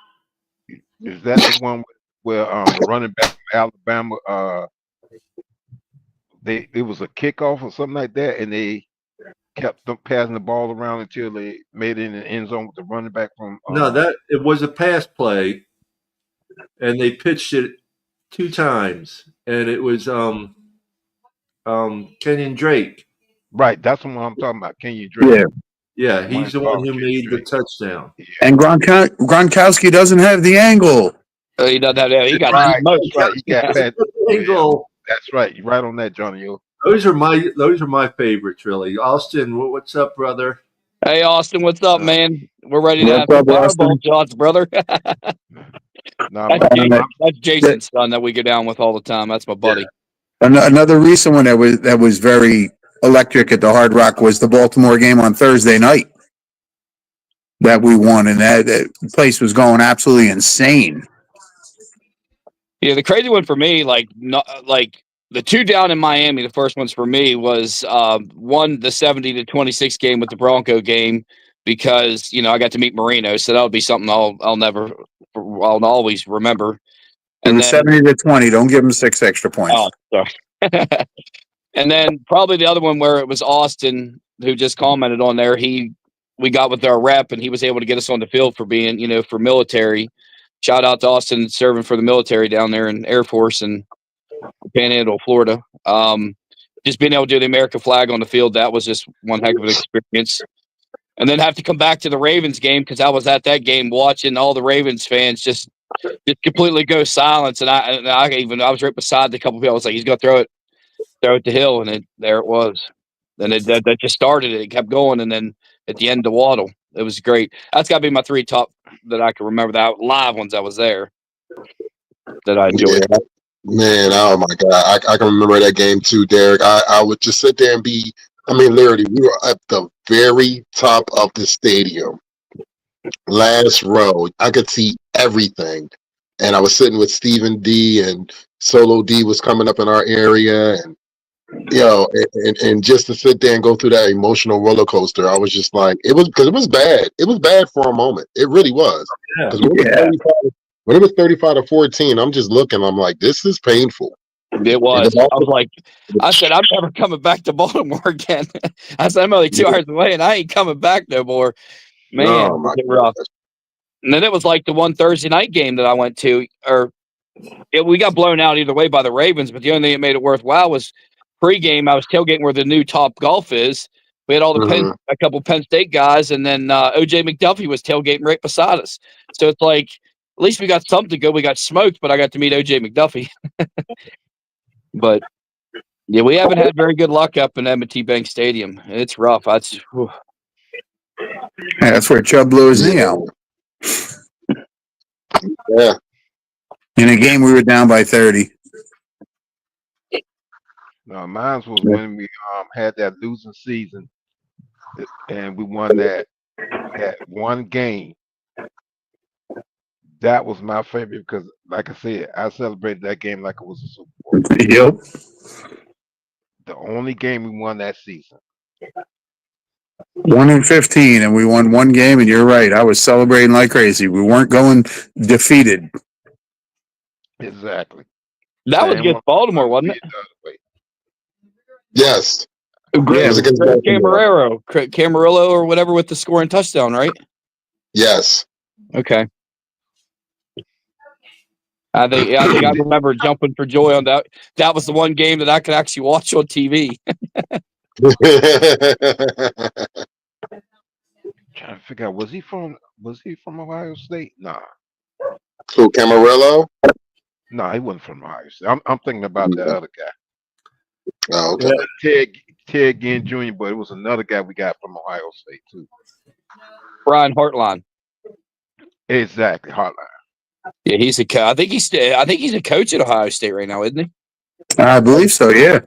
Is that the one where the running back from Alabama, it was a kickoff or something like that, and they kept passing the ball around until they made it in the end zone with the running back from? No, it was a pass play, and they pitched it 2 times, and it was Kenyon Drake. Right, that's the one I'm talking about. Kenyon Drake. Yeah, he's the one who made the touchdown. Yeah. And Gronkowski doesn't have the angle. He doesn't have that. He got right. He got that angle. That's right. You're right on that, Johnny. Those are my favorites, really. Austin, what's up, brother? Hey, Austin, what's up, man? We're ready to have What's some up, fireball shots, brother. That's Jason's son that we go down with all the time. That's my buddy. Another recent one that was very electric at the Hard Rock was the Baltimore game on Thursday night that we won, and that place was going absolutely insane. Yeah, the crazy one for me, like the 2 down in Miami, the first ones for me was one, the 70-26 game with the Bronco game, because I got to meet Marino, so that'll be something I'll always remember. And it was 70-20. Don't give him 6 extra points. Oh, sorry. And then probably the other one where it was Austin who just commented on there. We got with our rep, and he was able to get us on the field for being, for military. Shout out to Austin serving for the military down there in Air Force and Panhandle, Florida. Just being able to do the American flag on the field, that was just one heck of an experience. and then have to come back to the Ravens game because I was at that game watching all the Ravens fans just completely go silence. And I was right beside the couple people. I was like, he's going to throw it to Hill, and there it was. And that just started it. It kept going, and then at the end to Waddle. It was great. That's got to be my 3 top that I can remember. That live ones I was there that I enjoyed. Yeah. Man, oh my God. I can remember that game too, Derek. I would just sit there and literally, we were at the very top of the stadium, last row. I could see everything. And I was sitting with Stephen D, and Solo D was coming up in our area. And, and just to sit there and go through that emotional roller coaster, I was just like, it was bad. It was bad for a moment. It really was. Because when it was 35-14, I'm just looking. I'm like, this is painful. It was. I was like, I said, I'm never coming back to Baltimore again. I said, I'm only 2 hours away, and I ain't coming back no more. Man, was it rough. And then it was like the one Thursday night game that I went to, we got blown out either way by the Ravens, but the only thing that made it worthwhile was pregame. I was tailgating where the new Top Golf is. We had all the a couple Penn State guys, and then OJ McDuffie was tailgating right beside us. So it's like, at least we got something good. We got smoked, but I got to meet OJ McDuffie. But yeah, we haven't had very good luck up in M&T Bank Stadium. It's rough. That's where Chubb blew his knee out. Yeah. In a game we were down by 30. No, mine was when we had that losing season, and we won that one game. That was my favorite because, like I said, I celebrated that game like it was a Super Bowl. Yep. The only game we won that season. 1-15, and we won one game. And you're right, I was celebrating like crazy. We weren't going defeated. Exactly. That was against Baltimore, wasn't it? Yes. Great. It was against Camarillo or whatever with the scoring touchdown, right? Yes. Okay. I think I remember jumping for joy on that. That was the one game that I could actually watch on TV. Trying to figure out, was he from Ohio State? Nah. So Camarillo? No, he wasn't from Ohio State. I'm thinking about the other guy. Oh, okay. Ted Ginn Jr., but it was another guy we got from Ohio State too. Brian Hartline. Exactly, Hartline. Yeah, he's a I think he's a coach at Ohio State right now, isn't he? I believe so. Yeah.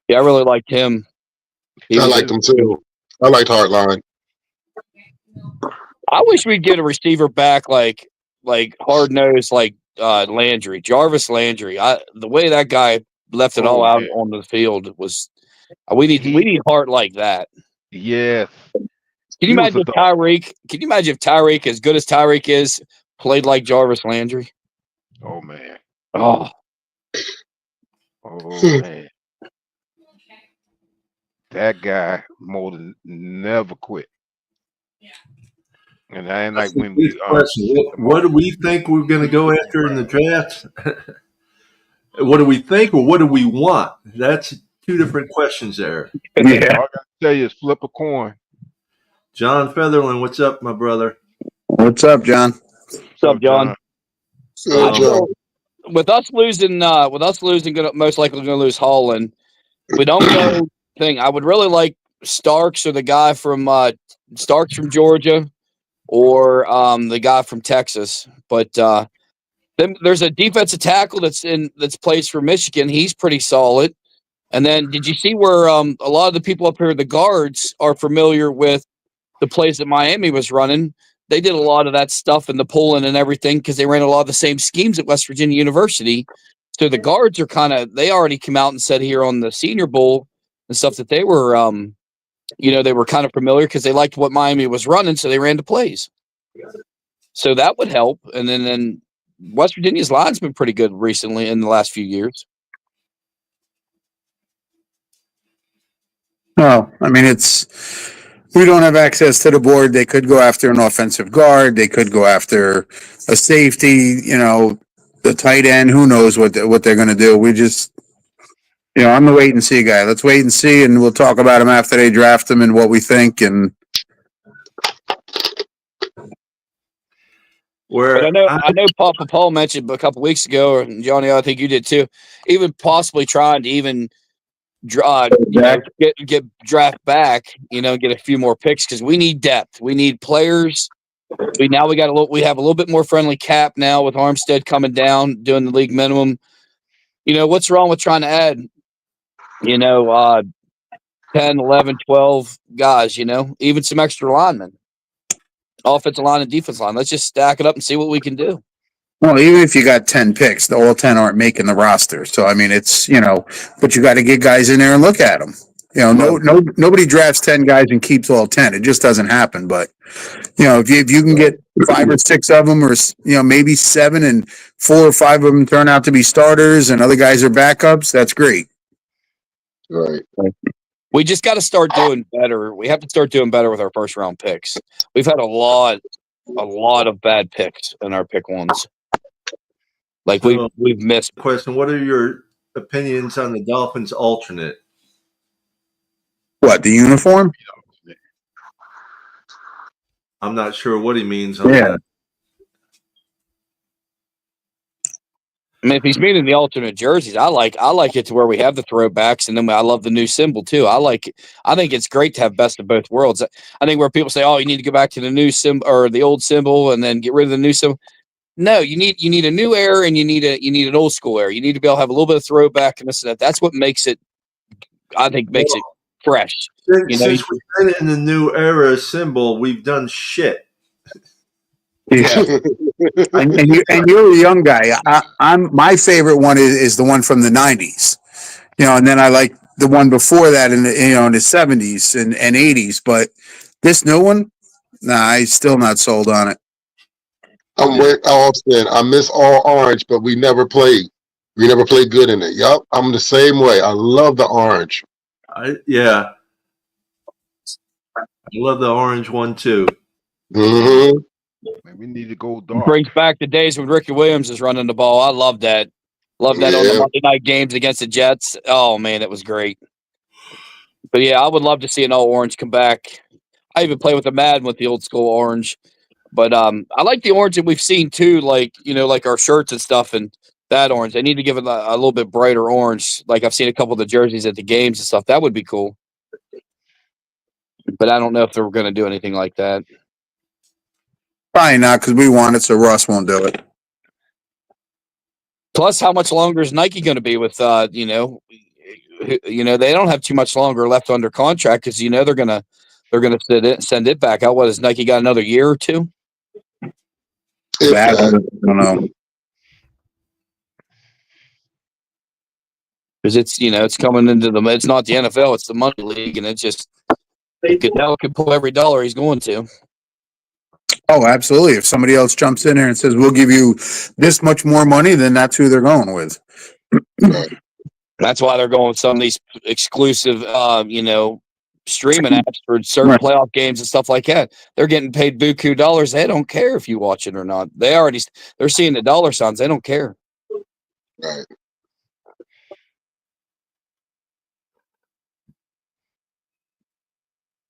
Yeah, I really liked him. I liked him too. I liked Hartline. I wish we'd get a receiver back like hard nosed like Landry, Jarvis Landry. The way that guy left it all out on the field was. We need heart like that. Yes. Can you imagine if Tyreek? Can you imagine if Tyreek, as good as Tyreek is, played like Jarvis Landry? Oh man. Oh man. That guy more than never quit. And I ain't like when we. What do we think we're going to go after in the draft? What do we think, or what do we want? That's two different questions there. Yeah. All I got to tell you is flip a coin. John Featherland, what's up, my brother? What's up, John? What's up, John? With us losing, most likely going to lose Holland. We don't know. I would really like Starks or the guy from Starks from Georgia, or the guy from Texas. But then there's a defensive tackle that's plays for Michigan. He's pretty solid. And then did you see where a lot of the people up here, the guards, are familiar with the plays that Miami was running? They did a lot of that stuff in the pulling and everything because they ran a lot of the same schemes at West Virginia University. So the guards are they already came out and said here on the Senior Bowl and stuff that they were, they were kind of familiar because they liked what Miami was running, so they ran the plays. So that would help. And then West Virginia's line's been pretty good recently in the last few years. No, I mean, we don't have access to the board. They could go after an offensive guard. They could go after a safety, the tight end. Who knows what they're going to do? I'm the wait and see guy. Let's wait and see, and we'll talk about him after they draft him and what we think. And But I know Papa Paul mentioned a couple weeks ago, and Johnny, I think you did too, even possibly trying to even get draft back, get a few more picks because we need depth. We need players. We have a little bit more friendly cap now with Armstead coming down, doing the league minimum. What's wrong with trying to add, 10, 11, 12 guys, even some extra linemen, offensive line and defense line. Let's just stack it up and see what we can do. Well, even if you got 10 picks, the all 10 aren't making the roster. So, I mean, it's, but you got to get guys in there and look at them. Nobody drafts 10 guys and keeps all 10. It just doesn't happen. But, if you can get 5 or 6 of them, or, maybe 7, and 4 or 5 of them turn out to be starters and other guys are backups, that's great. Right. We just got to start doing better. We have to start doing better with our first round picks. We've had a lot of bad picks in our pick ones. Like we've missed. Question: what are your opinions on the Dolphins alternate? What, the uniform? I'm not sure what he means on Yeah. that. I mean, if he's meaning the alternate jerseys, I like it to where we have the throwbacks, and then I love the new symbol too. I think it's great to have best of both worlds. I think where people say, "Oh, you need to go back to the new symbol or the old symbol, and then get rid of the new symbol." No, you need a new era, and you need an old school era. You need to be able to have a little bit of throwback and this and that. That's what makes it. I think makes it fresh. Since we've been in the new era symbol, we've done shit. Yeah. and you're a young guy. I'm my favorite one is the one from the 90s. And then I like the one before that in the in the 70s and 80s. But this new one, I'm still not sold on it. I'm with Austin. I miss all orange, but we never played. We never played good in it. Yup, I'm the same way. I love the orange. I love the orange one too. Mm-hmm. Man, we need to go dark. Brings back the days when Ricky Williams was running the ball. I love that. Love that on the Monday night games against the Jets. Oh man, it was great. But yeah, I would love to see an all orange come back. I even play with the Madden with the old school orange. But I like the orange that we've seen too, like our shirts and stuff, and that orange. They need to give it a little bit brighter orange. Like I've seen a couple of the jerseys at the games and stuff. That would be cool. But I don't know if they're going to do anything like that. Probably not, because we want it, so Russ won't do it. Plus, how much longer is Nike going to be with? They don't have too much longer left under contract because they're gonna send it back out. What has Nike got, another year or two? I don't know. Because it's coming into it's not the NFL, it's the money league, and it's just Goodell can pull every dollar he's going to. Oh, absolutely. If somebody else jumps in there and says, we'll give you this much more money, then that's who they're going with. That's why they're going with some of these exclusive, streaming apps for certain playoff games and stuff like that. They're getting paid buku dollars. They don't care if you watch it or not. They're seeing the dollar signs. They don't care. Right.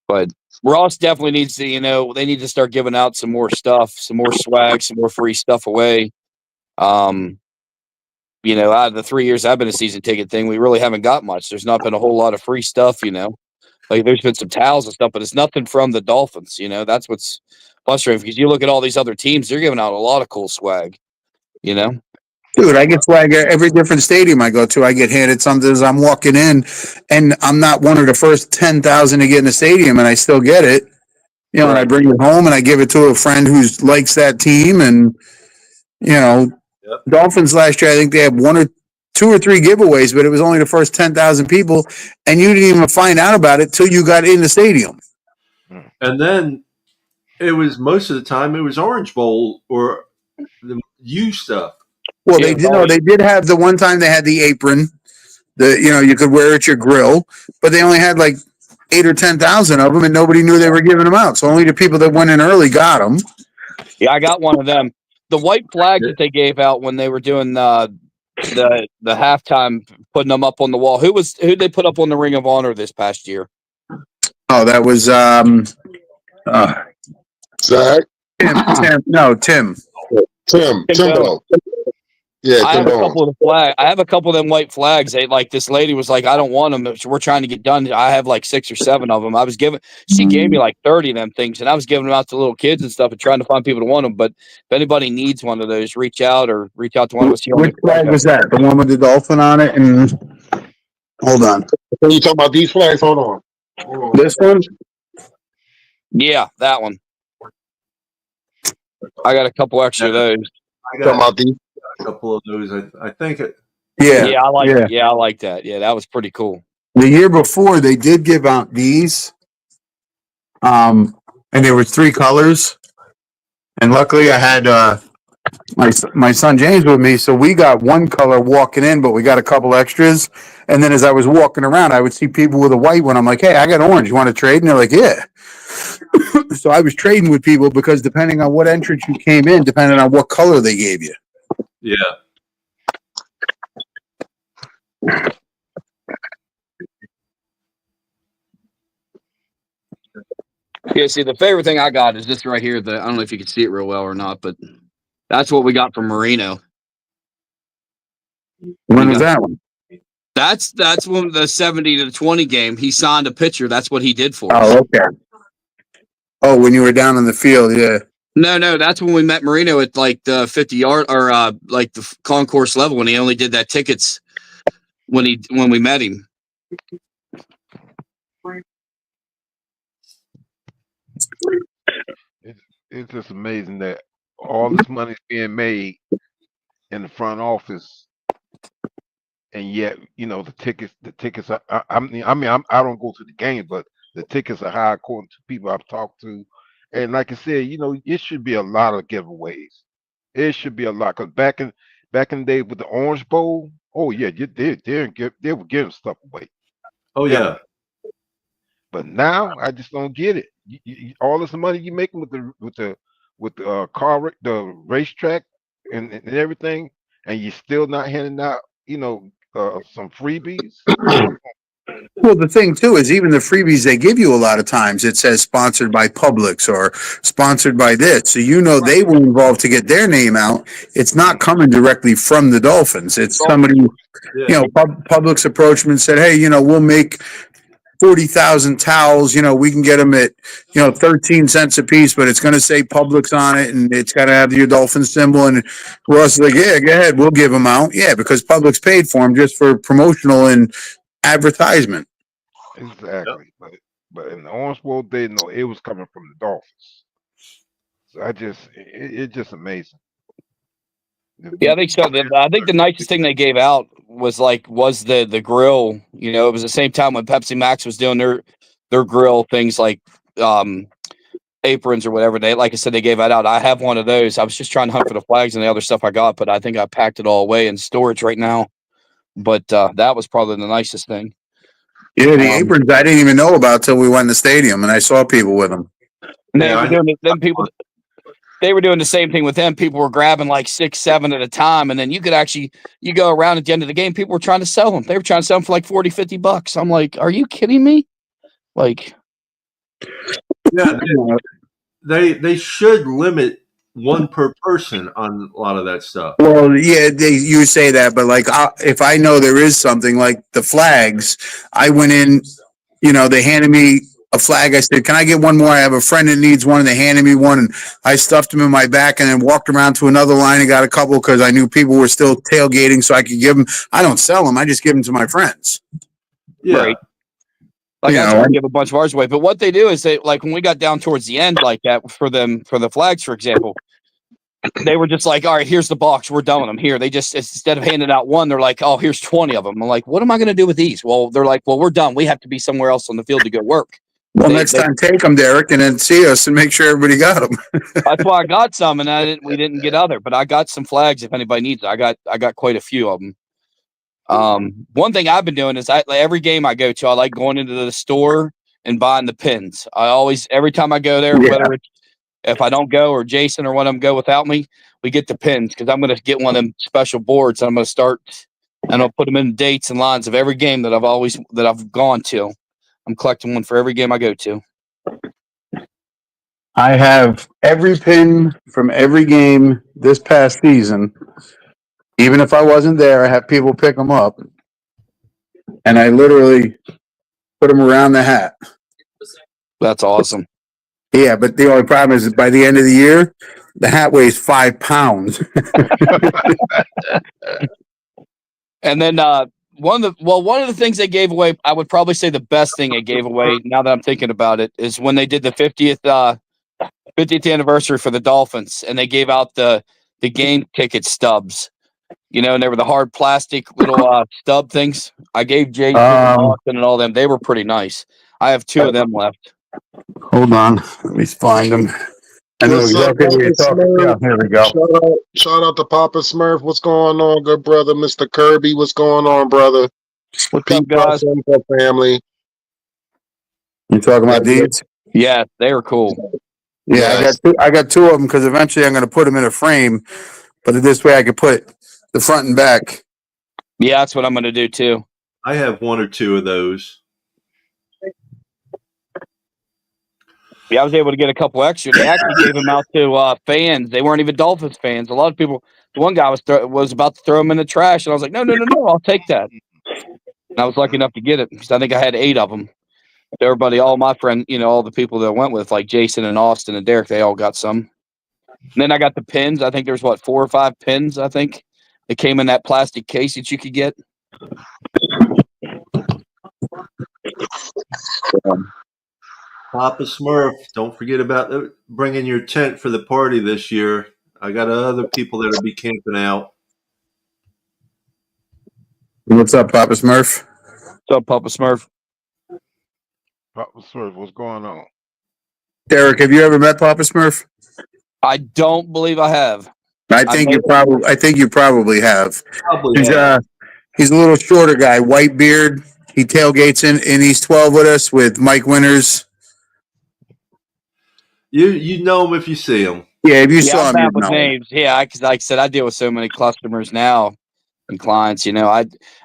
But Ross definitely needs to, they need to start giving out some more stuff, some more swag, some more free stuff away. Out of the 3 years I've been a season ticket thing, we really haven't got much. There's not been a whole lot of free stuff, Like there's been some towels and stuff, but it's nothing from the Dolphins. That's what's frustrating because you look at all these other teams, they're giving out a lot of cool swag, Dude, I get swag at every different stadium I go to. I get handed something as I'm walking in, and I'm not one of the first 10,000 to get in the stadium, and I still get it. And I bring it home and I give it to a friend who likes that team. And, Dolphins last year, I think they had 2 or 3 giveaways, but it was only the first 10,000 people, and you didn't even find out about it till you got in the stadium. And then it was most of the time it was Orange Bowl or the U stuff. Well, they did have the one time they had the apron, you could wear at your grill, but they only had like 8 or 10,000 of them, and nobody knew they were giving them out. So only the people that went in early got them. Yeah, I got one of them. The white flag that they gave out when they were doing the halftime, putting them up on the wall. Who they put up on the Ring of Honor this past year? Oh, that was Zach, Tim. Timbo. Yeah, I have Timbo. a couple of the flag. I have a couple of them white flags. They like this lady was like, I don't want them. We're trying to get done. I have like 6 or 7 of them. She gave me like 30 of them things, and I was giving them out to little kids and stuff and trying to find people to want them. But if anybody needs one of those, reach out to one of us here. Which flag was that? The one with the dolphin on it? And hold on. When you talk about these flags, hold on. This one? Yeah, that one. I got a couple extra of those. I Talking got about these. a couple of those. I think it. Yeah. I like it. Yeah, I like that. Yeah, that was pretty cool. The year before, they did give out these. And there were 3 colors. And luckily, I had my son James with me, so we got one color walking in, but we got a couple extras. And then as I was walking around, I would see people with a white one. I'm like, hey, I got orange. You want to trade? And they're like, yeah. So I was trading with people because depending on what entrance you came in, depending on what color they gave you. Yeah. Yeah, see, the favorite thing I got is this right here. I don't know if you can see it real well or not, but that's what we got from Marino. When was that one? That's when the 70-20 game. He signed a pitcher. That's what he did for us. Oh, okay. Oh, when you were down in the field, yeah. No, that's when we met Marino at like the 50-yard or like the concourse level when he only did that tickets when we met him. It's just amazing that all this money is being made in the front office, and yet the tickets are. I don't go to the game, but the tickets are high according to people I've talked to, and like I said, it should be a lot of giveaways. It should be a lot because back in the day with the Orange Bowl, oh yeah, they were giving stuff away. Oh yeah. But now I just don't get it. All this money you making with the the racetrack and everything, and you're still not handing out some freebies. Well, the thing too is even the freebies they give you a lot of times it says sponsored by Publix or sponsored by this, so they were involved to get their name out. It's not coming directly from the Dolphins. It's somebody, Publix approached them and said, hey, we'll make 40,000 towels, we can get them at, 13 cents a piece, but it's going to say Publix on it and it's got to have your Dolphin symbol. And Ross is like, yeah, go ahead. We'll give them out. Yeah, because Publix paid for them just for promotional and advertisement. Exactly. Yep. But in the Orange Bowl, they know it was coming from the Dolphins. So it's just amazing. Yeah, I think so. I think the nicest thing they gave out was the grill. It was the same time when Pepsi Max was doing their grill things like aprons or whatever. Like I said, they gave that out. I have one of those. I was just trying to hunt for the flags and the other stuff I got, but I think I packed it all away in storage right now. But that was probably the nicest thing. Yeah, the aprons I didn't even know about till we went in the stadium and I saw people with them. And they were doing the same thing with them. People were grabbing like 6, 7 at a time. And then you go around at the end of the game. People were trying to sell them. They were trying to sell them for like $40, $50. I'm like, are you kidding me? Like, yeah, they should limit one per person on a lot of that stuff. Well, yeah, you say that, but like, if I know there is something like the flags, I went in, they handed me a flag. I said, can I get one more? I have a friend that needs one, and they handed me one, and I stuffed them in my back and then walked around to another line and got a couple because I knew people were still tailgating, so I could give them. I don't sell them. I just give them to my friends. Yeah. Right. Like I try to give a bunch of ours away. But what they do is when we got down towards the end like that for the flags, for example, they were just like, all right, here's the box. We're done with them here. They just, instead of handing out one, they're like, oh, here's 20 of them. I'm like, what am I going to do with these? Well, they're like, well, we're done. We have to be somewhere else on the field to go work. Well, next time, take them, Derek, and then see us and make sure everybody got them. That's why I got some, and we didn't get other, but I got some flags if anybody needs it. I got quite a few of them. One thing I've been doing is every game I go to, I like going into the store and buying the pins. Every time I go there, whether it's, if I don't go or Jason or one of them go without me, we get the pins, because I'm going to get one of them special boards. I'm going to start, and I'll put them in dates and lines of every game that I've gone to. I'm collecting one for every game I go to. I have every pin from every game this past season. Even if I wasn't there, I have people pick them up, and I literally put them around the hat. That's awesome. Yeah, but the only problem is that by the end of the year, the hat weighs 5 pounds. And then one of the things they gave away, I would probably say the best thing they gave away, now that I'm thinking about it, is when they did the 50th anniversary for the Dolphins, and they gave out the game ticket stubs. And they were the hard plastic little stub things. I gave Jason and Austin and all them. They were pretty nice. I have 2 of them left. Hold on. Let me find them. I know What's up, exactly what you're Papa talking about. Smurf? Here we go. Shout out to Papa Smurf. What's going on, good brother? Mr. Kirby, what's going on, brother? What's up, guys? Family. You talking about these? Yeah, they were cool. Yeah, Yes. I got 2 of them because eventually I'm going to put them in a frame, but this way I could put the front and back. Yeah, that's what I'm going to do too. I have 1 or 2 of those. Yeah, I was able to get a couple extra. They actually gave them out to fans. They weren't even Dolphins fans. A lot of people. The one guy was about to throw them in the trash, and I was like, no, I'll take that. And I was lucky enough to get it because I think I had 8 of them. Everybody, all my friends, all the people that I went with, like Jason and Austin and Derek, they all got some. And then I got the pins. I think there's 4 or 5 pins. I think it came in that plastic case that you could get. Papa Smurf, don't forget about bringing your tent for the party this year. I got other people that'll be camping out. What's up, Papa Smurf? What's up, Papa Smurf? Papa Smurf, what's going on? Derek, have you ever met Papa Smurf? I don't believe I have. I think you probably have. Probably He's have. he's a little shorter guy, white beard. He tailgates in East 12 with us with Mike Winters. You know him if you see him. Yeah, if you saw him, I'm you'd bad with know him. names. Yeah, because like I said, I deal with so many customers now and clients. I'm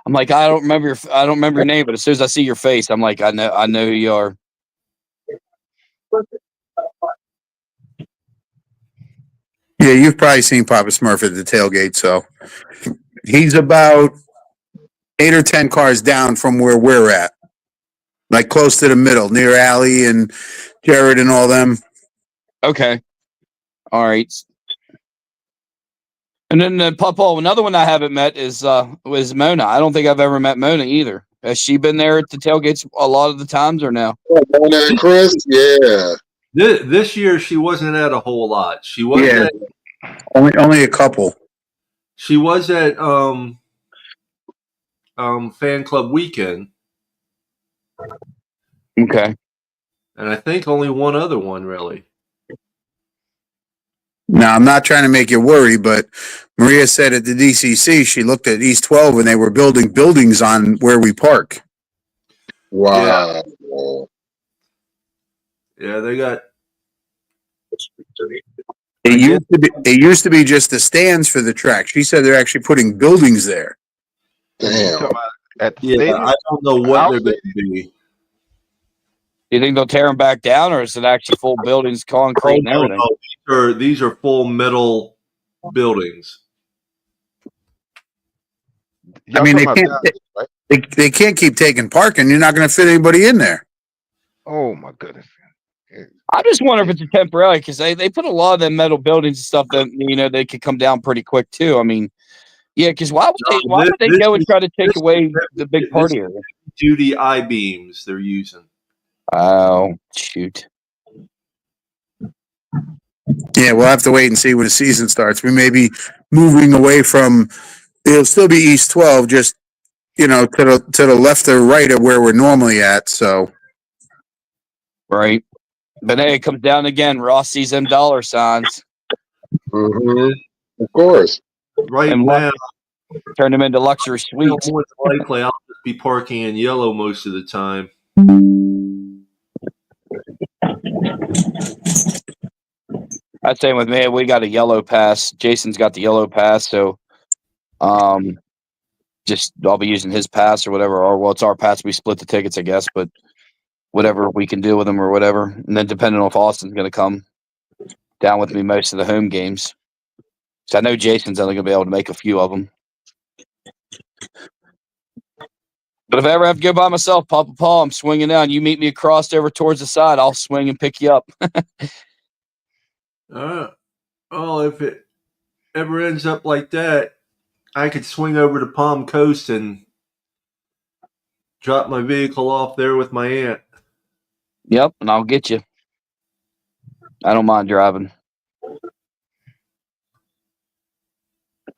like, I don't remember your name, but as soon as I see your face, I'm like, I know who you are. Yeah, you've probably seen Papa Smurf at the tailgate. So he's about 8 or 10 cars down from where we're at, like close to the middle, near Allie and Jared and all them. Okay. All right. And then Papa, another one I haven't met was Mona. I don't think I've ever met Mona either. Has she been there at the tailgates a lot of the times or no? Mona and Chris, yeah. This year she wasn't at a whole lot. She was at only a couple. She was at fan club weekend. Okay. And I think only one other one really. Now, I'm not trying to make you worry, but Maria said at the DCC she looked at East 12 and they were building buildings on where we park. Wow. Yeah, they got. It used to be just the stands for the track. She said they're actually putting buildings there. Damn. At the Yeah, stadium? I don't know what they're going to be. Do you think they'll tear them back down, or is it actually full buildings, concrete, and everything? No. These are full metal buildings. I mean, they can't keep taking parking. You're not going to fit anybody in there. Oh my goodness! I just wonder if it's a temporary, because they put a lot of them metal buildings and stuff that they could come down pretty quick too. I mean, yeah, because why would they go and try to take away the big party area? Duty I-beams they're using. Oh shoot! Yeah, we'll have to wait and see when the season starts. We may be moving away from. It'll still be East 12, just to the left or right of where we're normally at. So, Right. But hey, it comes down again. Ross sees them dollar signs. Mm-hmm. Of course. Right And now, turn them into luxury suites. more than likely, I'll just be parking in yellow most of the time. That's same with me. We got a yellow pass. Jason's got the yellow pass, so just I'll be using his pass or whatever. Or well, it's our pass. We split the tickets, I guess, but whatever we can do with them or whatever. And then depending on if Austin's going to come down with me most of the home games. So I know Jason's only going to be able to make a few of them. But if I ever have to go by myself, Papa Paul, I'm swinging down. You meet me across over towards the side. I'll swing and pick you up. Well, if it ever ends up like that, I could swing over to Palm Coast and drop my vehicle off there with my aunt. Yep, and I'll get you. I don't mind driving.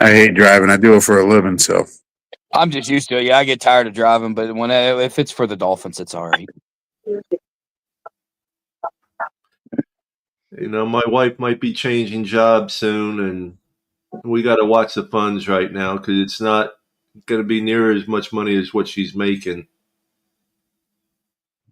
I hate driving. I do it for a living, so. I'm just used to it. Yeah, I get tired of driving, but if it's for the Dolphins, it's all right. You know, my wife might be changing jobs soon, and we got to watch the funds right now because it's not going to be near as much money as what she's making.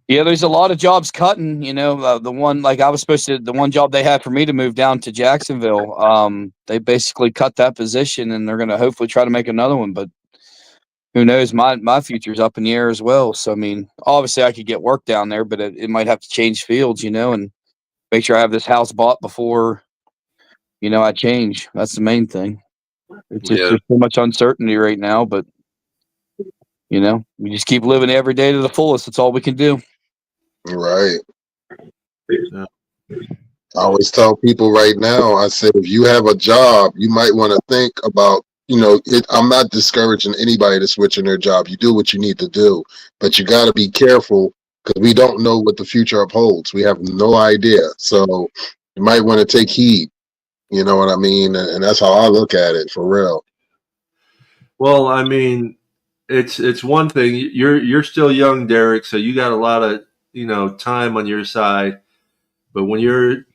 Yeah, there's a lot of jobs cutting. You know, the one the one job they had for me to move down to Jacksonville. They basically cut that position, and they're going to hopefully try to make another one. But who knows? My future's up in the air as well. So I mean, obviously I could get work down there, but it might have to change fields. You know, and make sure I have this house bought before, I change. That's the main thing. It's just there's so much uncertainty right now, but we just keep living every day to the fullest. That's all we can do. Right. I always tell people right now, I said, if you have a job, you might want to think about, I'm not discouraging anybody to switching their job. You do what you need to do, but you got to be careful because we don't know what the future upholds. We have no idea. So you might want to take heed. You know what I mean? And that's how I look at it, for real. Well, I mean, it's one thing. You're still young, Derek, so you got a lot of time on your side. But when you're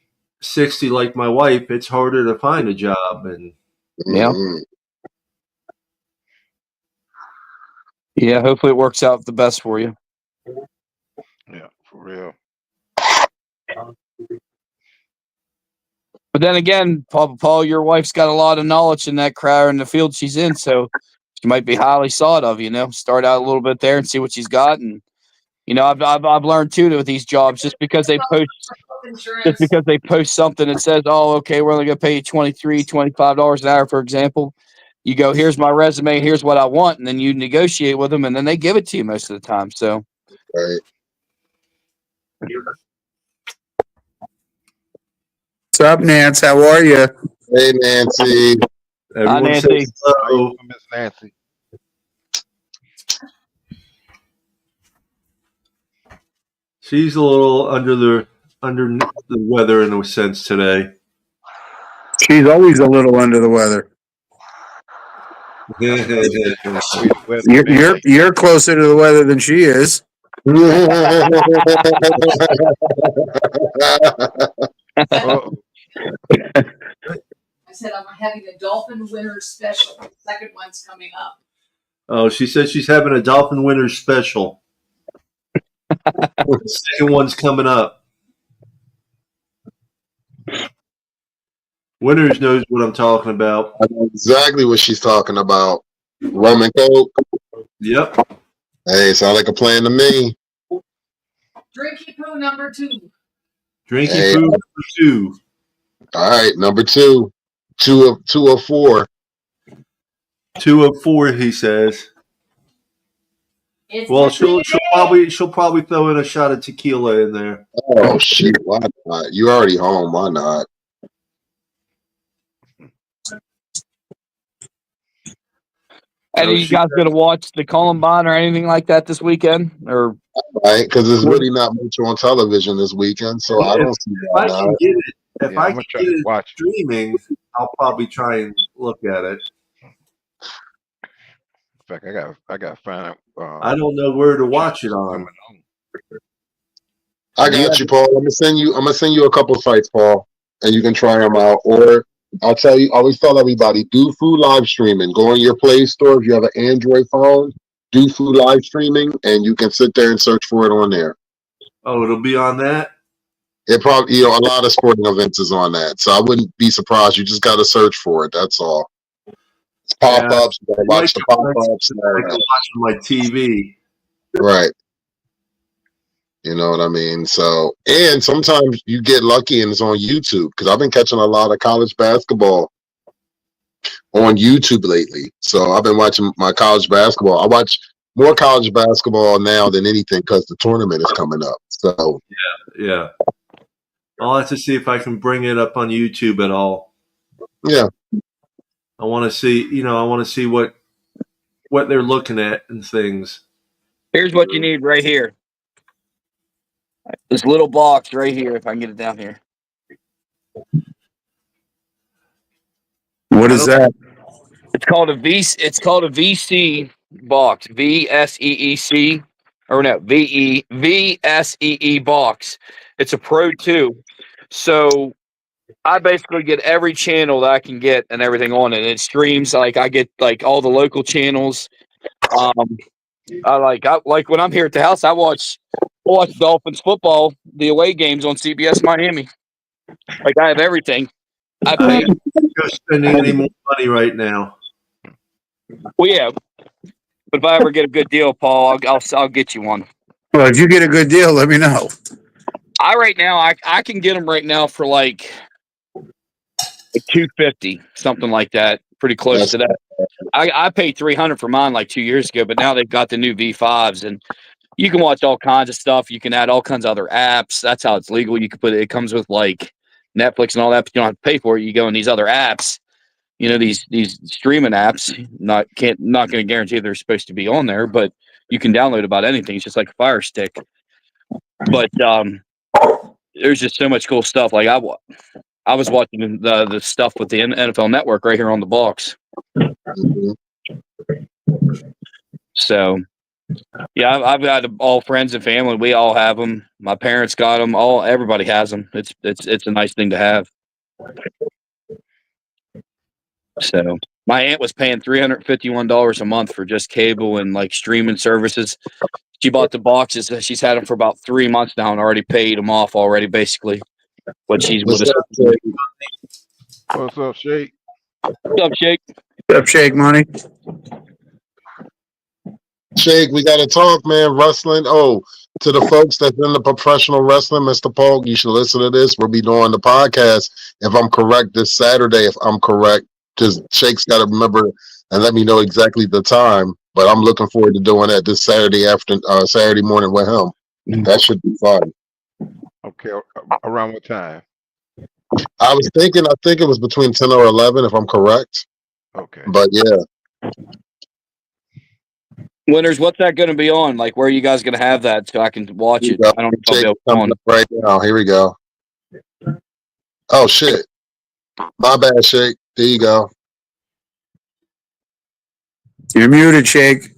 60 like my wife, it's harder to find a job. And yeah, hopefully it works out the best for you. Yeah, for real. But then again, Papa Paul, your wife's got a lot of knowledge in that crowd in the field she's in, so she might be highly sought of. Start out a little bit there and see what she's got. And I've learned too with these jobs, just because they post something that says, "Oh, okay, we're only gonna pay you $23-25 an hour," for example. You go, "Here's my resume, here's what I want," and then you negotiate with them, and then they give it to you most of the time. So, right. What's up, Nance? How are you? Hey, Nancy. Everyone Nancy. says hello. Miss Nancy. She's a little under the weather in a sense today. She's always a little under the weather. You're closer to the weather than she is. I said I'm having a Dolphin Winter Special. The second one's coming up. Oh, she said she's having a Dolphin Winter Special. The second one's coming up. Winters knows what I'm talking about. I know exactly what she's talking about. Rum and Coke. Yep. Hey, sound like a plan to me. Drinky poo number 2. Drinky poo number 2. All right, number 2. 2 of 4. 2 of 4, he says. It's well, she'll probably throw in a shot of tequila in there. Oh shit! Why not? You're already home. Why not? And are you guys going to watch the Columbine or anything like that this weekend? Or right? Because there's really not much on television this weekend, so I don't see why not. If I can get it streaming, I'll probably try and look at it. In fact, I got to find out. I don't know where to watch it on. I got you, Paul. I'm gonna send you a couple sites, Paul, and you can try them out. Or I'll tell you, always tell everybody, do food live streaming. Go on your Play Store if you have an Android phone. Do food live streaming, and you can sit there and search for it on there. Oh, it'll be on that? It probably, a lot of sporting events is on that. So I wouldn't be surprised. You just got to search for it. That's all. It's Yeah. pop-ups. You gotta watch the pop-ups. And all I can that. watch on my TV. Right. You know what I mean? So, and sometimes you get lucky and it's on YouTube because I've been catching a lot of college basketball on YouTube lately. So I've been watching my college basketball. I watch more college basketball now than anything because the tournament is coming up. So Yeah. I'll have to see if I can bring it up on YouTube at all. yeah, I want to see, I want to see what they're looking at and things. Here's what you need right here. This little box right here, if I can get it down here. What is that? It's called a VC box. VSEEC. Or no, VSEE box. It's a Pro 2. So I basically get every channel that I can get and everything on it. It streams like I get like all the local channels. I like when I'm here at the house, I watch Dolphins football, the away games on CBS Miami. Like I have everything. I pay. Not spending any more money right now. Well, yeah. But if I ever get a good deal, Paul, I'll get you one. Well, if you get a good deal, let me know. I can get them right now for like $250, something like that. Pretty close to that. I paid $300 for mine like 2 years ago, but now they've got the new V5s and you can watch all kinds of stuff. You can add all kinds of other apps. That's how it's legal. You can put it comes with like Netflix and all that, but you don't have to pay for it. You go in these other apps, these streaming apps. Not going to guarantee they're supposed to be on there, but you can download about anything. It's just like a Fire Stick. But there's just so much cool stuff. Like I was watching the stuff with the NFL Network right here on the box. mm-hmm. So, yeah, I've got all friends and family. We all have them. My parents got them. Everybody has them. It's a nice thing to have. So, my aunt was paying $351 a month for just cable and like streaming services. She bought the boxes. She's had them for about 3 months now and already paid them off already, basically. But she's with us. What's up, Shake? What's up, Shake? What's up, Shake Money? Shake, we got to talk, man. Wrestling. Oh, to the folks that's in the professional wrestling, Mr. Polk, you should listen to this. We'll be doing the podcast, if I'm correct, this Saturday, if I'm correct. Because Shake's got to remember and let me know exactly the time. But I'm looking forward to doing that this Saturday Saturday morning with him. That should be fun. Okay, around what time? I think it was between 10 or 11, if I'm correct. Okay. But yeah. Winners, what's that going to be on? Like, where are you guys going to have that so I can watch it? I don't know if I'll be able to on. Right now. Here we go. Oh, shit. My bad, Shake. There you go. You're muted, Shake.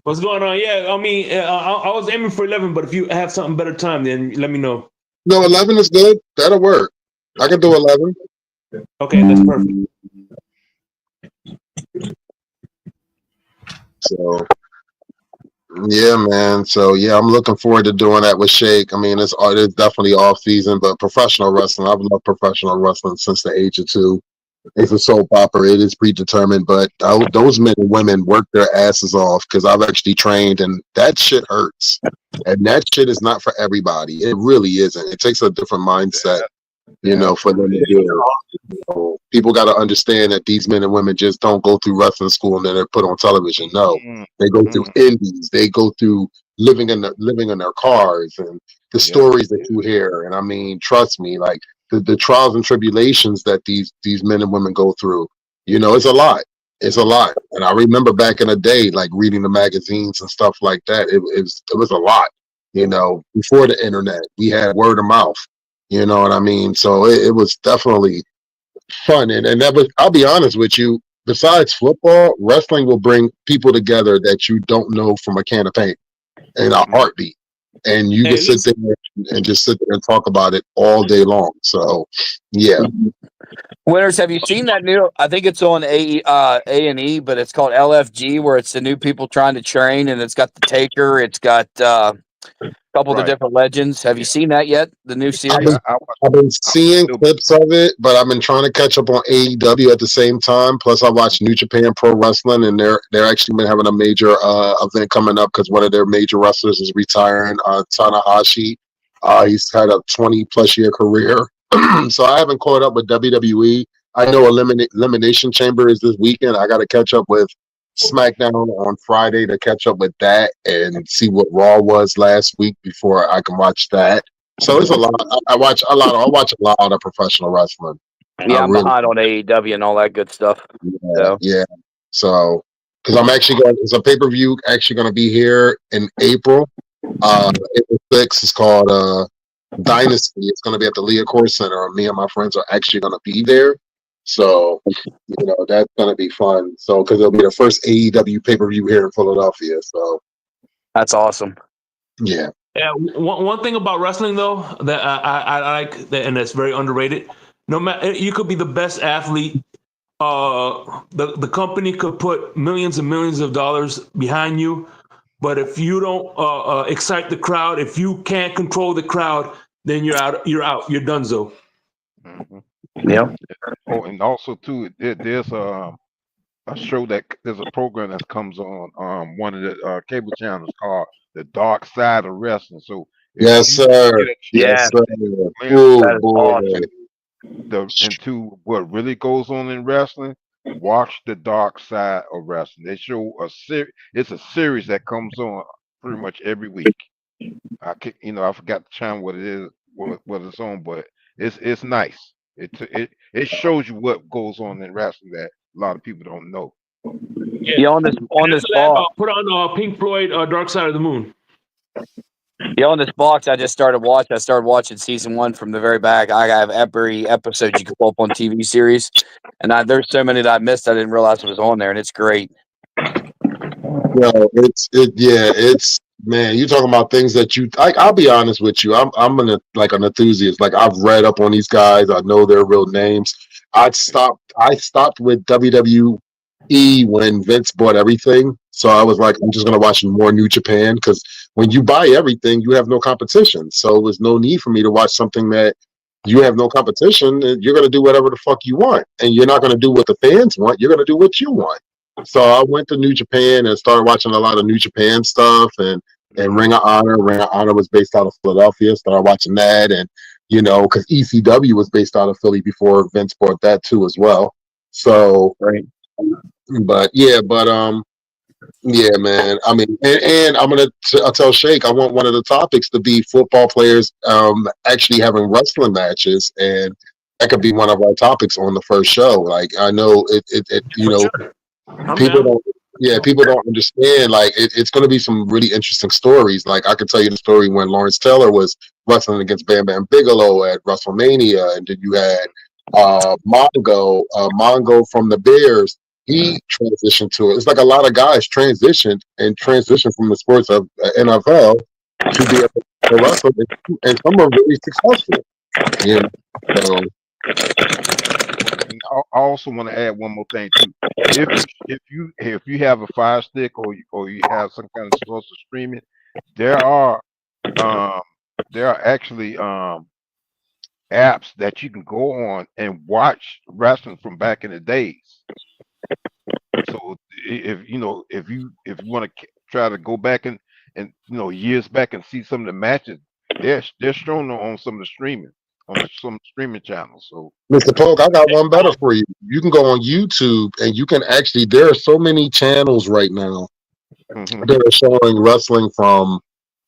What's going on? Yeah, I mean, I was aiming for 11, but if you have something better time, then let me know. No, 11 is good. That'll work. I can do 11. Okay, that's perfect. So, yeah, man. So, yeah, I'm looking forward to doing that with Shake. I mean, it's definitely off season, but professional wrestling, I've loved professional wrestling since the age of 2. It's a soap opera. It is predetermined, but those men and women work their asses off because I've actually trained, and that shit hurts. And that shit is not for everybody. It really isn't. It takes a different mindset, for them to do. People got to understand that these men and women just don't go through wrestling school and then they're put on television. No, they go through indies. They go through living in their cars and the stories that you hear. And I mean, trust me, like. The trials and tribulations that these men and women go through, it's a lot. It's a lot. And I remember back in the day, like reading the magazines and stuff like that. It was a lot. Before the internet, we had word of mouth. You know what I mean? So it was definitely fun. And that was, I'll be honest with you. Besides football, wrestling will bring people together that you don't know from a can of paint in a heartbeat. And you can sit there and just sit there and talk about it all day long. So, yeah. Winners, have you seen that new? I think it's on A&E, but it's called LFG, where it's the new people trying to train, and it's got the Taker. It's got Couple of the Right. different legends. Have you seen that yet? The new I've series? been, I watched I've been seeing little clips of it, but I've been trying to catch up on AEW at the same time. Plus, I watch New Japan Pro Wrestling, and they're actually been having a major event coming up because one of their major wrestlers is retiring, Tanahashi. He's had a 20+ year career, so I haven't caught up with WWE. I know Elimination Chamber is this weekend. I got to catch up with SmackDown on Friday to catch up with that and see what Raw was last week before I can watch that. So it's a lot. I watch a lot. I watch a lot of professional wrestling. Yeah, I'm really, behind on AEW and all that good stuff. So. yeah. So because I'm actually going, it's a pay-per-view actually going to be here in April. April 6th is called Dynasty. It's going to be at the Leah Core Center. And me and my friends are actually going to be there. So that's going to be fun. So because it'll be the first AEW pay-per-view here in Philadelphia. So that's awesome. Yeah. Yeah, one thing about wrestling though that I like, that, and that's very underrated. No matter, you could be the best athlete. The company could put millions and millions of dollars behind you, but if you don't excite the crowd, if you can't control the crowd, then you're out. You're donezo. Mm-hmm. Yeah. Oh, and also too, there's a show there's a program that comes on one of the cable channels called The Dark Side of Wrestling. So Yes, sir. Yes, sir. That is awesome. Into what really goes on in wrestling, watch The Dark Side of Wrestling. They show it's a series that comes on pretty much every week. I forgot the channel what it is, what it's on, but it's nice. It shows you what goes on in wrestling that a lot of people don't know. Yeah, on this box. Put on Pink Floyd, Dark Side of the Moon. Yeah, on this box I just started watching. I started watching season 1 from the very back. I have every episode you can pull up on TV series, and there's so many that I missed. I didn't realize it was on there, and it's great. Well, it's man. You talking about things that I'll be honest with you. I'm an enthusiast. Like I've read up on these guys. I know their real names. I stopped with WWE when Vince bought everything. So I was like, I'm just gonna watch more New Japan because when you buy everything, you have no competition. So there's no need for me to watch something that you have no competition. You're gonna do whatever the fuck you want, and you're not gonna do what the fans want. You're gonna do what you want. So I went to New Japan and started watching a lot of New Japan stuff and Ring of Honor. Ring of Honor was based out of Philadelphia. Started watching that, and because ECW was based out of Philly before Vince bought that too as well. So, right. Yeah, man. I mean, and I'm I'll tell Shake, I want one of the topics to be football players actually having wrestling matches, and that could be one of our topics on the first show. Like I know people don't understand. Like it's going to be some really interesting stories. Like I could tell you the story when Lawrence Taylor was wrestling against Bam Bam Bigelow at WrestleMania, and then you had Mongo from the Bears. He transitioned to it. It's like a lot of guys transitioned from the sports of NFL to be able to wrestle, and some are really successful. So. I also want to add one more thing too. If you have a Fire Stick or you have some kind of source of streaming, there are actually apps that you can go on and watch wrestling from back in the days. So if you want to try to go back and years back and see some of the matches, they're shown on some of the streaming. On some streaming channels. So, Mr. Polk, I got one better for you. You can go on YouTube and you can actually, there are so many channels right now that are showing wrestling from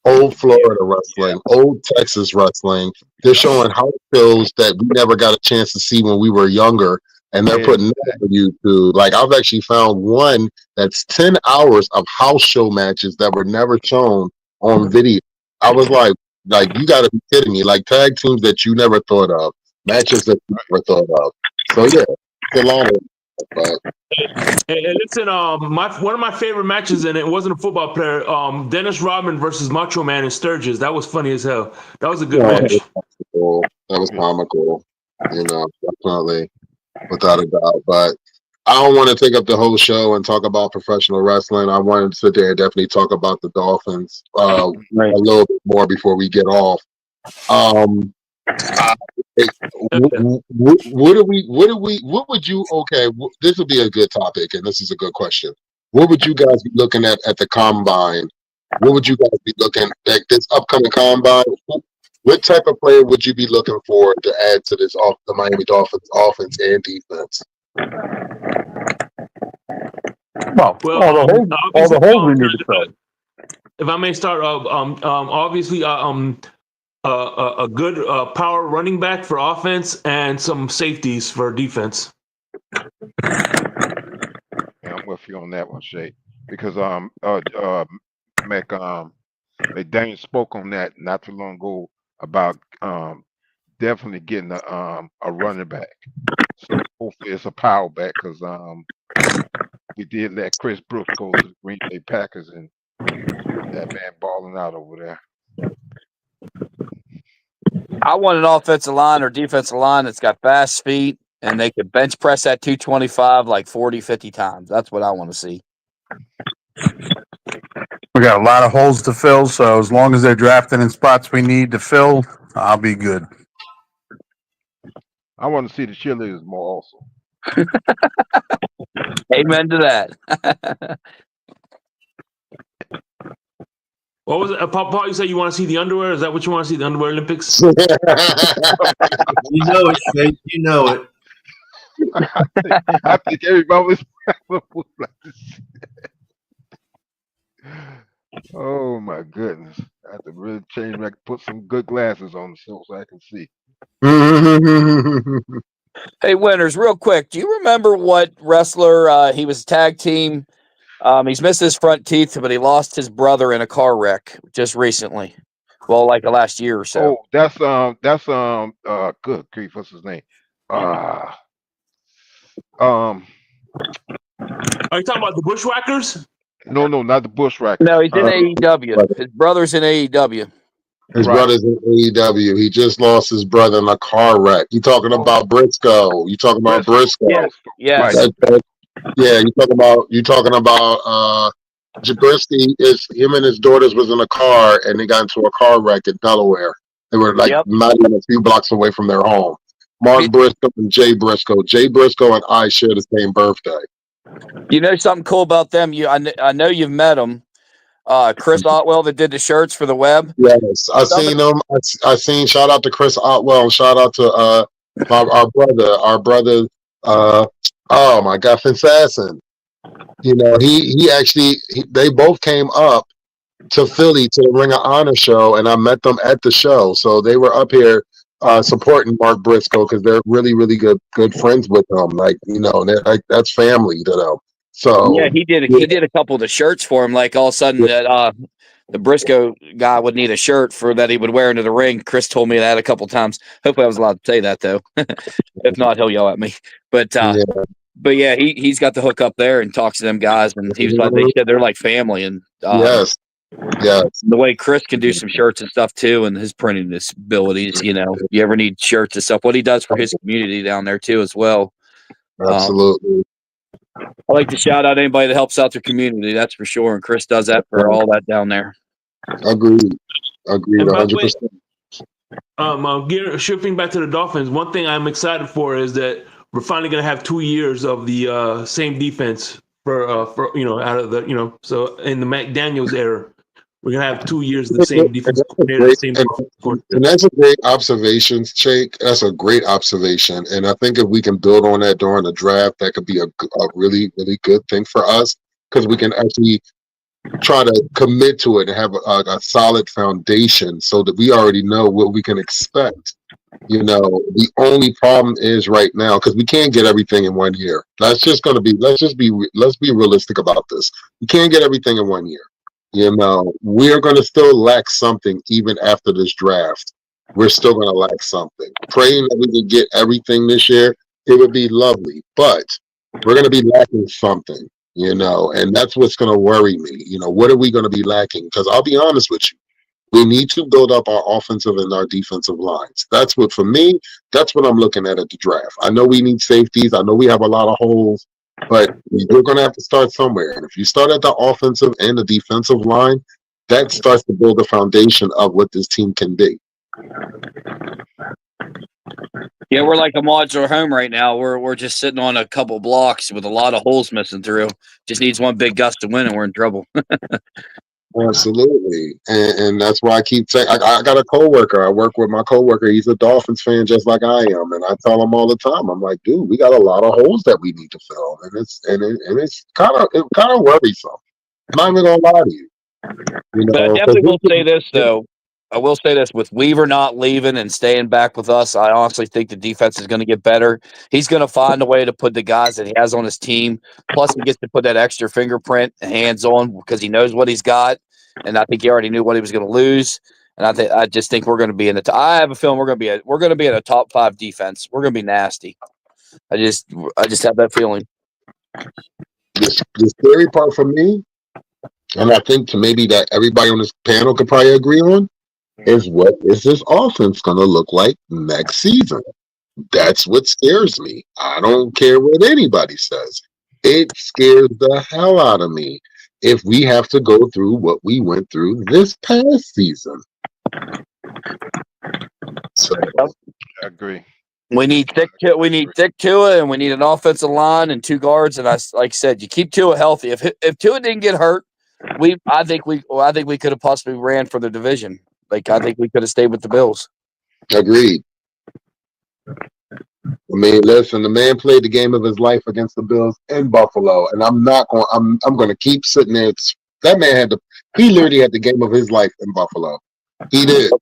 old Florida wrestling, old Texas wrestling. They're showing house shows that we never got a chance to see when we were younger. And they're putting that on YouTube. Like I've actually found one that's 10 hours of house show matches that were never shown on video. I was like, you got to be kidding me. Like tag teams that you never thought of, matches that you never thought of. So yeah, it's a long one. Hey, listen, one of my favorite matches, and it wasn't a football player, Dennis Rodman versus Macho Man in Sturgis. That was funny as hell. That was a good match. That was comical. Definitely, without a doubt. But I don't want to take up the whole show and talk about professional wrestling. I wanted to sit there and definitely talk about the Dolphins a little bit more before we get off. What would you? Okay, this would be a good topic, and this is a good question. What would you guys be looking at the combine? What would you guys be looking at this upcoming combine? What type of player would you be looking for to add to this the Miami Dolphins offense and defense? Well, all the holes we need to fill. If I may start, obviously, a good power running back for offense and some safeties for defense. Yeah, I'm with you on that one, Shay. Because Mac, Daniel spoke on that not too long ago about definitely getting a running back. So hopefully it's a power back because we did let Chris Brooks go to the Green Bay Packers, and that man balling out over there. I want an offensive line or defensive line that's got fast feet and they could bench press that 225 like 40, 50 times. That's what I want to see. We got a lot of holes to fill, so as long as they're drafting in spots we need to fill, I'll be good. I want to see the cheerleaders more also. Amen to that. What was it? Paul, you said you want to see the underwear? Is that what you want to see, the underwear Olympics? You know it, Shake. You know it. I think everybody was oh my goodness. I have to really change back, put some good glasses on so I can see. Hey, Winters, real quick, do you remember what wrestler he was tag team? He's missed his front teeth, but he lost his brother in a car wreck just recently. Well, like the last year or so. Oh, that's good grief, what's his name? Are you talking about the Bushwhackers? No, not the Bushwhackers. No, he's in AEW. His brother's in AEW. His brother's in AEW. He just lost his brother in a car wreck. You talking about Briscoe? You talking about Briscoe? Yes. Yeah, you talking about Jabrisky is him and his daughters was in a car and they got into a car wreck in Delaware. They were like not even a few blocks away from their home. Mark Briscoe and Jay Briscoe. Jay Briscoe and I share the same birthday. You know something cool about them? I know you've met them. Chris Otwell that did the shirts for the web. Yes, I seen them. I seen. Shout out to Chris Otwell. Shout out to our brother. Oh my God, Finsassin. You know, they both came up to Philly to the Ring of Honor show, and I met them at the show. So they were up here supporting Mark Briscoe because they're really, really good friends with him. Like, you know, they're like that's family to them. So yeah, he did a couple of the shirts for him. Like all of a sudden that the Briscoe guy would need a shirt for that he would wear into the ring. Chris told me that a couple times. Hopefully I was allowed to say that though. If not, he'll yell at me. But yeah, he's got the hook up there and talks to them guys, and he was like, they said they're like family. And yes, the way Chris can do some shirts and stuff too, and his printing abilities. You know, you ever need shirts and stuff, what he does for his community down there too as well. Absolutely. I like to shout out anybody that helps out their community. That's for sure, and Chris does that for all that down there. Agreed, 100%. Shifting back to the Dolphins, one thing I'm excited for is that we're finally going to have 2 years of the same defense for out of the so in the McDaniels era, we're going to have 2 years of the same defense coordinator, and that's a great observation, Jake. That's a great observation, and I think if we can build on that during the draft, that could be a really, really good thing for us because we can actually try to commit to it and have a solid foundation so that we already know what we can expect. You know, the only problem is right now because we can't get everything in 1 year. Let's be realistic about this. We can't get everything in 1 year. You know, we're going to still lack something even after this draft. We're still going to lack something. Praying that we can get everything this year, it would be lovely, but we're going to be lacking something. You know, and that's what's going to worry me. You know, what are we going to be lacking? Because I'll be honest with you. We need to build up our offensive and our defensive lines. That's what, for me, that's what I'm looking at the draft. I know we need safeties. I know we have a lot of holes, But you're going to have to start somewhere. And if you start at the offensive and the defensive line, that starts to build the foundation of what this team can be. Yeah, we're like a modular home right now. We're just sitting on a couple blocks with a lot of holes missing through. Just needs one big gust of wind, and we're in trouble. Absolutely. And that's why I keep saying, I got a coworker. I work with my coworker. He's a Dolphins fan just like I am. And I tell him all the time, I'm like, dude, we got a lot of holes that we need to fill. And it's kind of worrisome. I'm not even gonna lie to you. But I definitely will say this though. I will say this: with Weaver not leaving and staying back with us, I honestly think the defense is going to get better. He's going to find a way to put the guys that he has on his team. Plus, he gets to put that extra fingerprint, hands on, because he knows what he's got, and I think he already knew what he was going to lose. And I just think we're going to be in the. I have a feeling we're going to be in a top 5 defense. We're going to be nasty. I just have that feeling. The scary part for me, and I think to maybe that everybody on this panel could probably agree on, is what is this offense going to look like next season? That's what scares me. I don't care what anybody says. It scares the hell out of me if we have to go through what we went through this past season. So, I agree. We need thick Tua, and we need an offensive line and 2 guards. And like I said, you keep Tua healthy. If Tua didn't get hurt, I think we could have possibly ran for the division. Like, I think we could have stayed with the Bills. agreed. I mean, listen, the man played the game of his life against the Bills in Buffalo, and I'm going to keep sitting there. That man he literally had the game of his life in Buffalo. He did.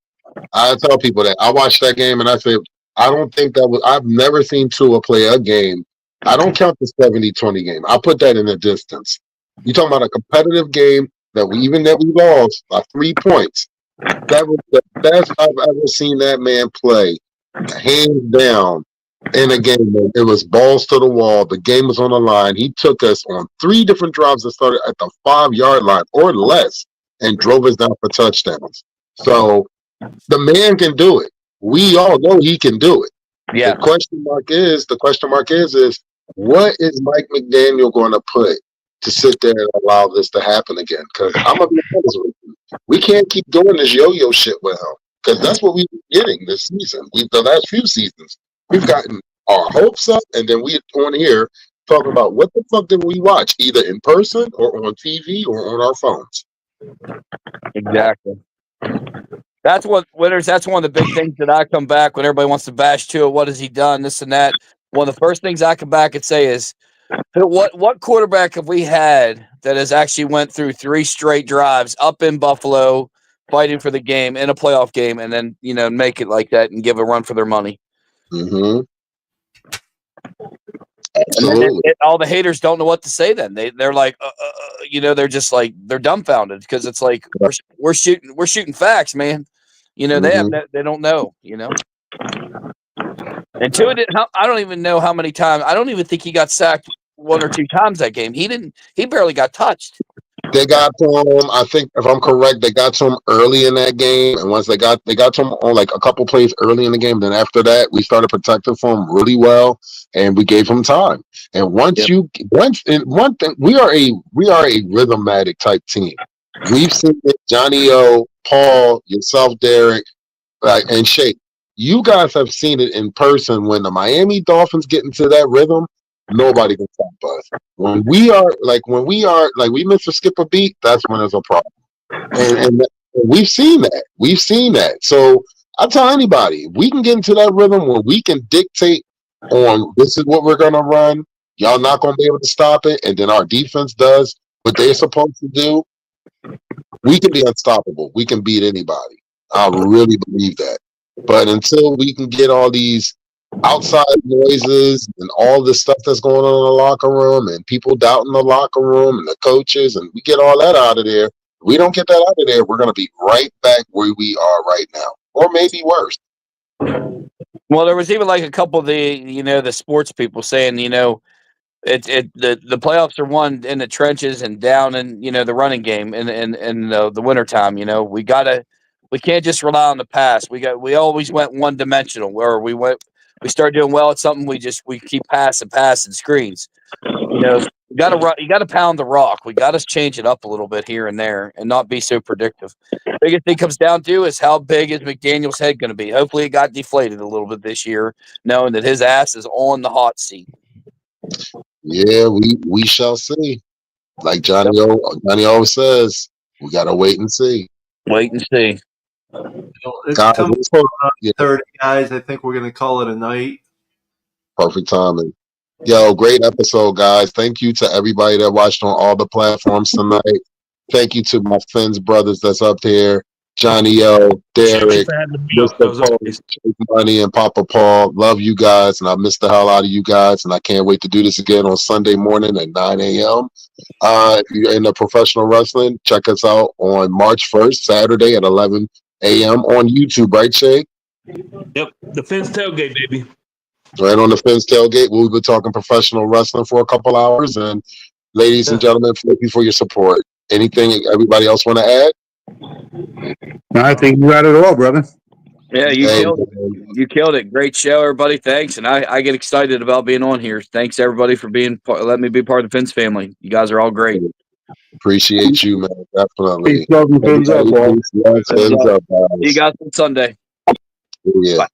I tell people that. I watched that game and I said, I don't think I've never seen Tua play a game. I don't count the 70-20 game. I put that in a distance. You're talking about a competitive game that we lost by 3 points. That was the best I've ever seen that man play, hands down, in a game. It was balls to the wall. The game was on the line. He took us on 3 different drives that started at the 5-yard line or less and drove us down for touchdowns. So the man can do it. We all know he can do it. Yeah. The question mark is what is Mike McDaniel going to put to sit there and allow this to happen again? Because I'm going to be honest with you. We can't keep doing this yo-yo shit with him, because that's what we've been getting this season. The last few seasons, we've gotten our hopes up, and then we on here talking about what the fuck did we watch, either in person or on TV or on our phones. Exactly. That's one of the big things that I come back when everybody wants to bash Tua. What has he done? This and that. One of the first things I come back and say is, what quarterback have we had that has actually went through 3 straight drives up in Buffalo, fighting for the game in a playoff game, and then make it like that and give a run for their money? Mm-hmm. Absolutely. And then all the haters don't know what to say. Then they're like, they're just like, they're dumbfounded, because it's like we're shooting facts, man. They don't know. And Tua I don't even know how many times. I don't even think he got sacked 1 or 2 times that game. He barely got touched. They got to him. I think, if I'm correct, they got to him early in that game, and once they got to him on like a couple plays early in the game. Then after that, we started protecting for him really well, and we gave him time. And one thing, we are a rhythmatic type team. We've seen it, Johnny O, Paul, yourself, Derek, and Shake. You guys have seen it in person. When the Miami Dolphins get into that rhythm, nobody can stop us. When we miss or skip a beat, that's when there's a problem. And we've seen that. So I tell anybody, we can get into that rhythm where we can dictate on, this is what we're gonna run. Y'all not gonna be able to stop it, and then our defense does what they're supposed to do. We can be unstoppable. We can beat anybody. I really believe that. But until we can get all these outside noises and all this stuff that's going on in the locker room, and people doubting the locker room and the coaches, and we get all that out of there, we don't get that out of there, we're going to be right back where we are right now, or maybe worse. Well, there was even like a couple of the sports people saying, the playoffs are won in the trenches and down in the running game in the wintertime. We can't just rely on the pass. We always went one dimensional, where we started doing well at something, we keep passing screens. You know, you got to pound the rock. We got to change it up a little bit here and there, and not be so predictive. Biggest thing comes down to is how big is McDaniel's head going to be. Hopefully, it got deflated a little bit this year, knowing that his ass is on the hot seat. Yeah, we shall see. Like Johnny always says, we gotta wait and see. Wait and see. It's Guys, coming let's hope- yeah, 30, guys. I think we're going to call it a night. perfect timing. Yo, great episode, guys. Thank you to everybody that watched on all the platforms tonight. Thank you to my Fins brothers that's up here. Johnny O, Derek, Mr. Paul, Jake Money, and Papa Paul. Love you guys, and I miss the hell out of you guys, and I can't wait to do this again on Sunday morning at 9 a.m. If you're into professional wrestling, check us out on March 1st, Saturday at 11 a.m. on YouTube, right, Shay? Yep, the Fins tailgate, baby. Right on the Fins tailgate. We'll be talking professional wrestling for a couple hours. And ladies and gentlemen, thank you for your support. Anything everybody else want to add? I think you got it all, brother. Yeah, you killed it. Great show, everybody. Thanks, and I get excited about being on here. Thanks everybody for letting me be part of the Fins family. You guys are all great. Appreciate you, man. Definitely. Peace, love, and fins up, Paul. Fins up, guys. See you guys on Sunday. Yeah. Bye.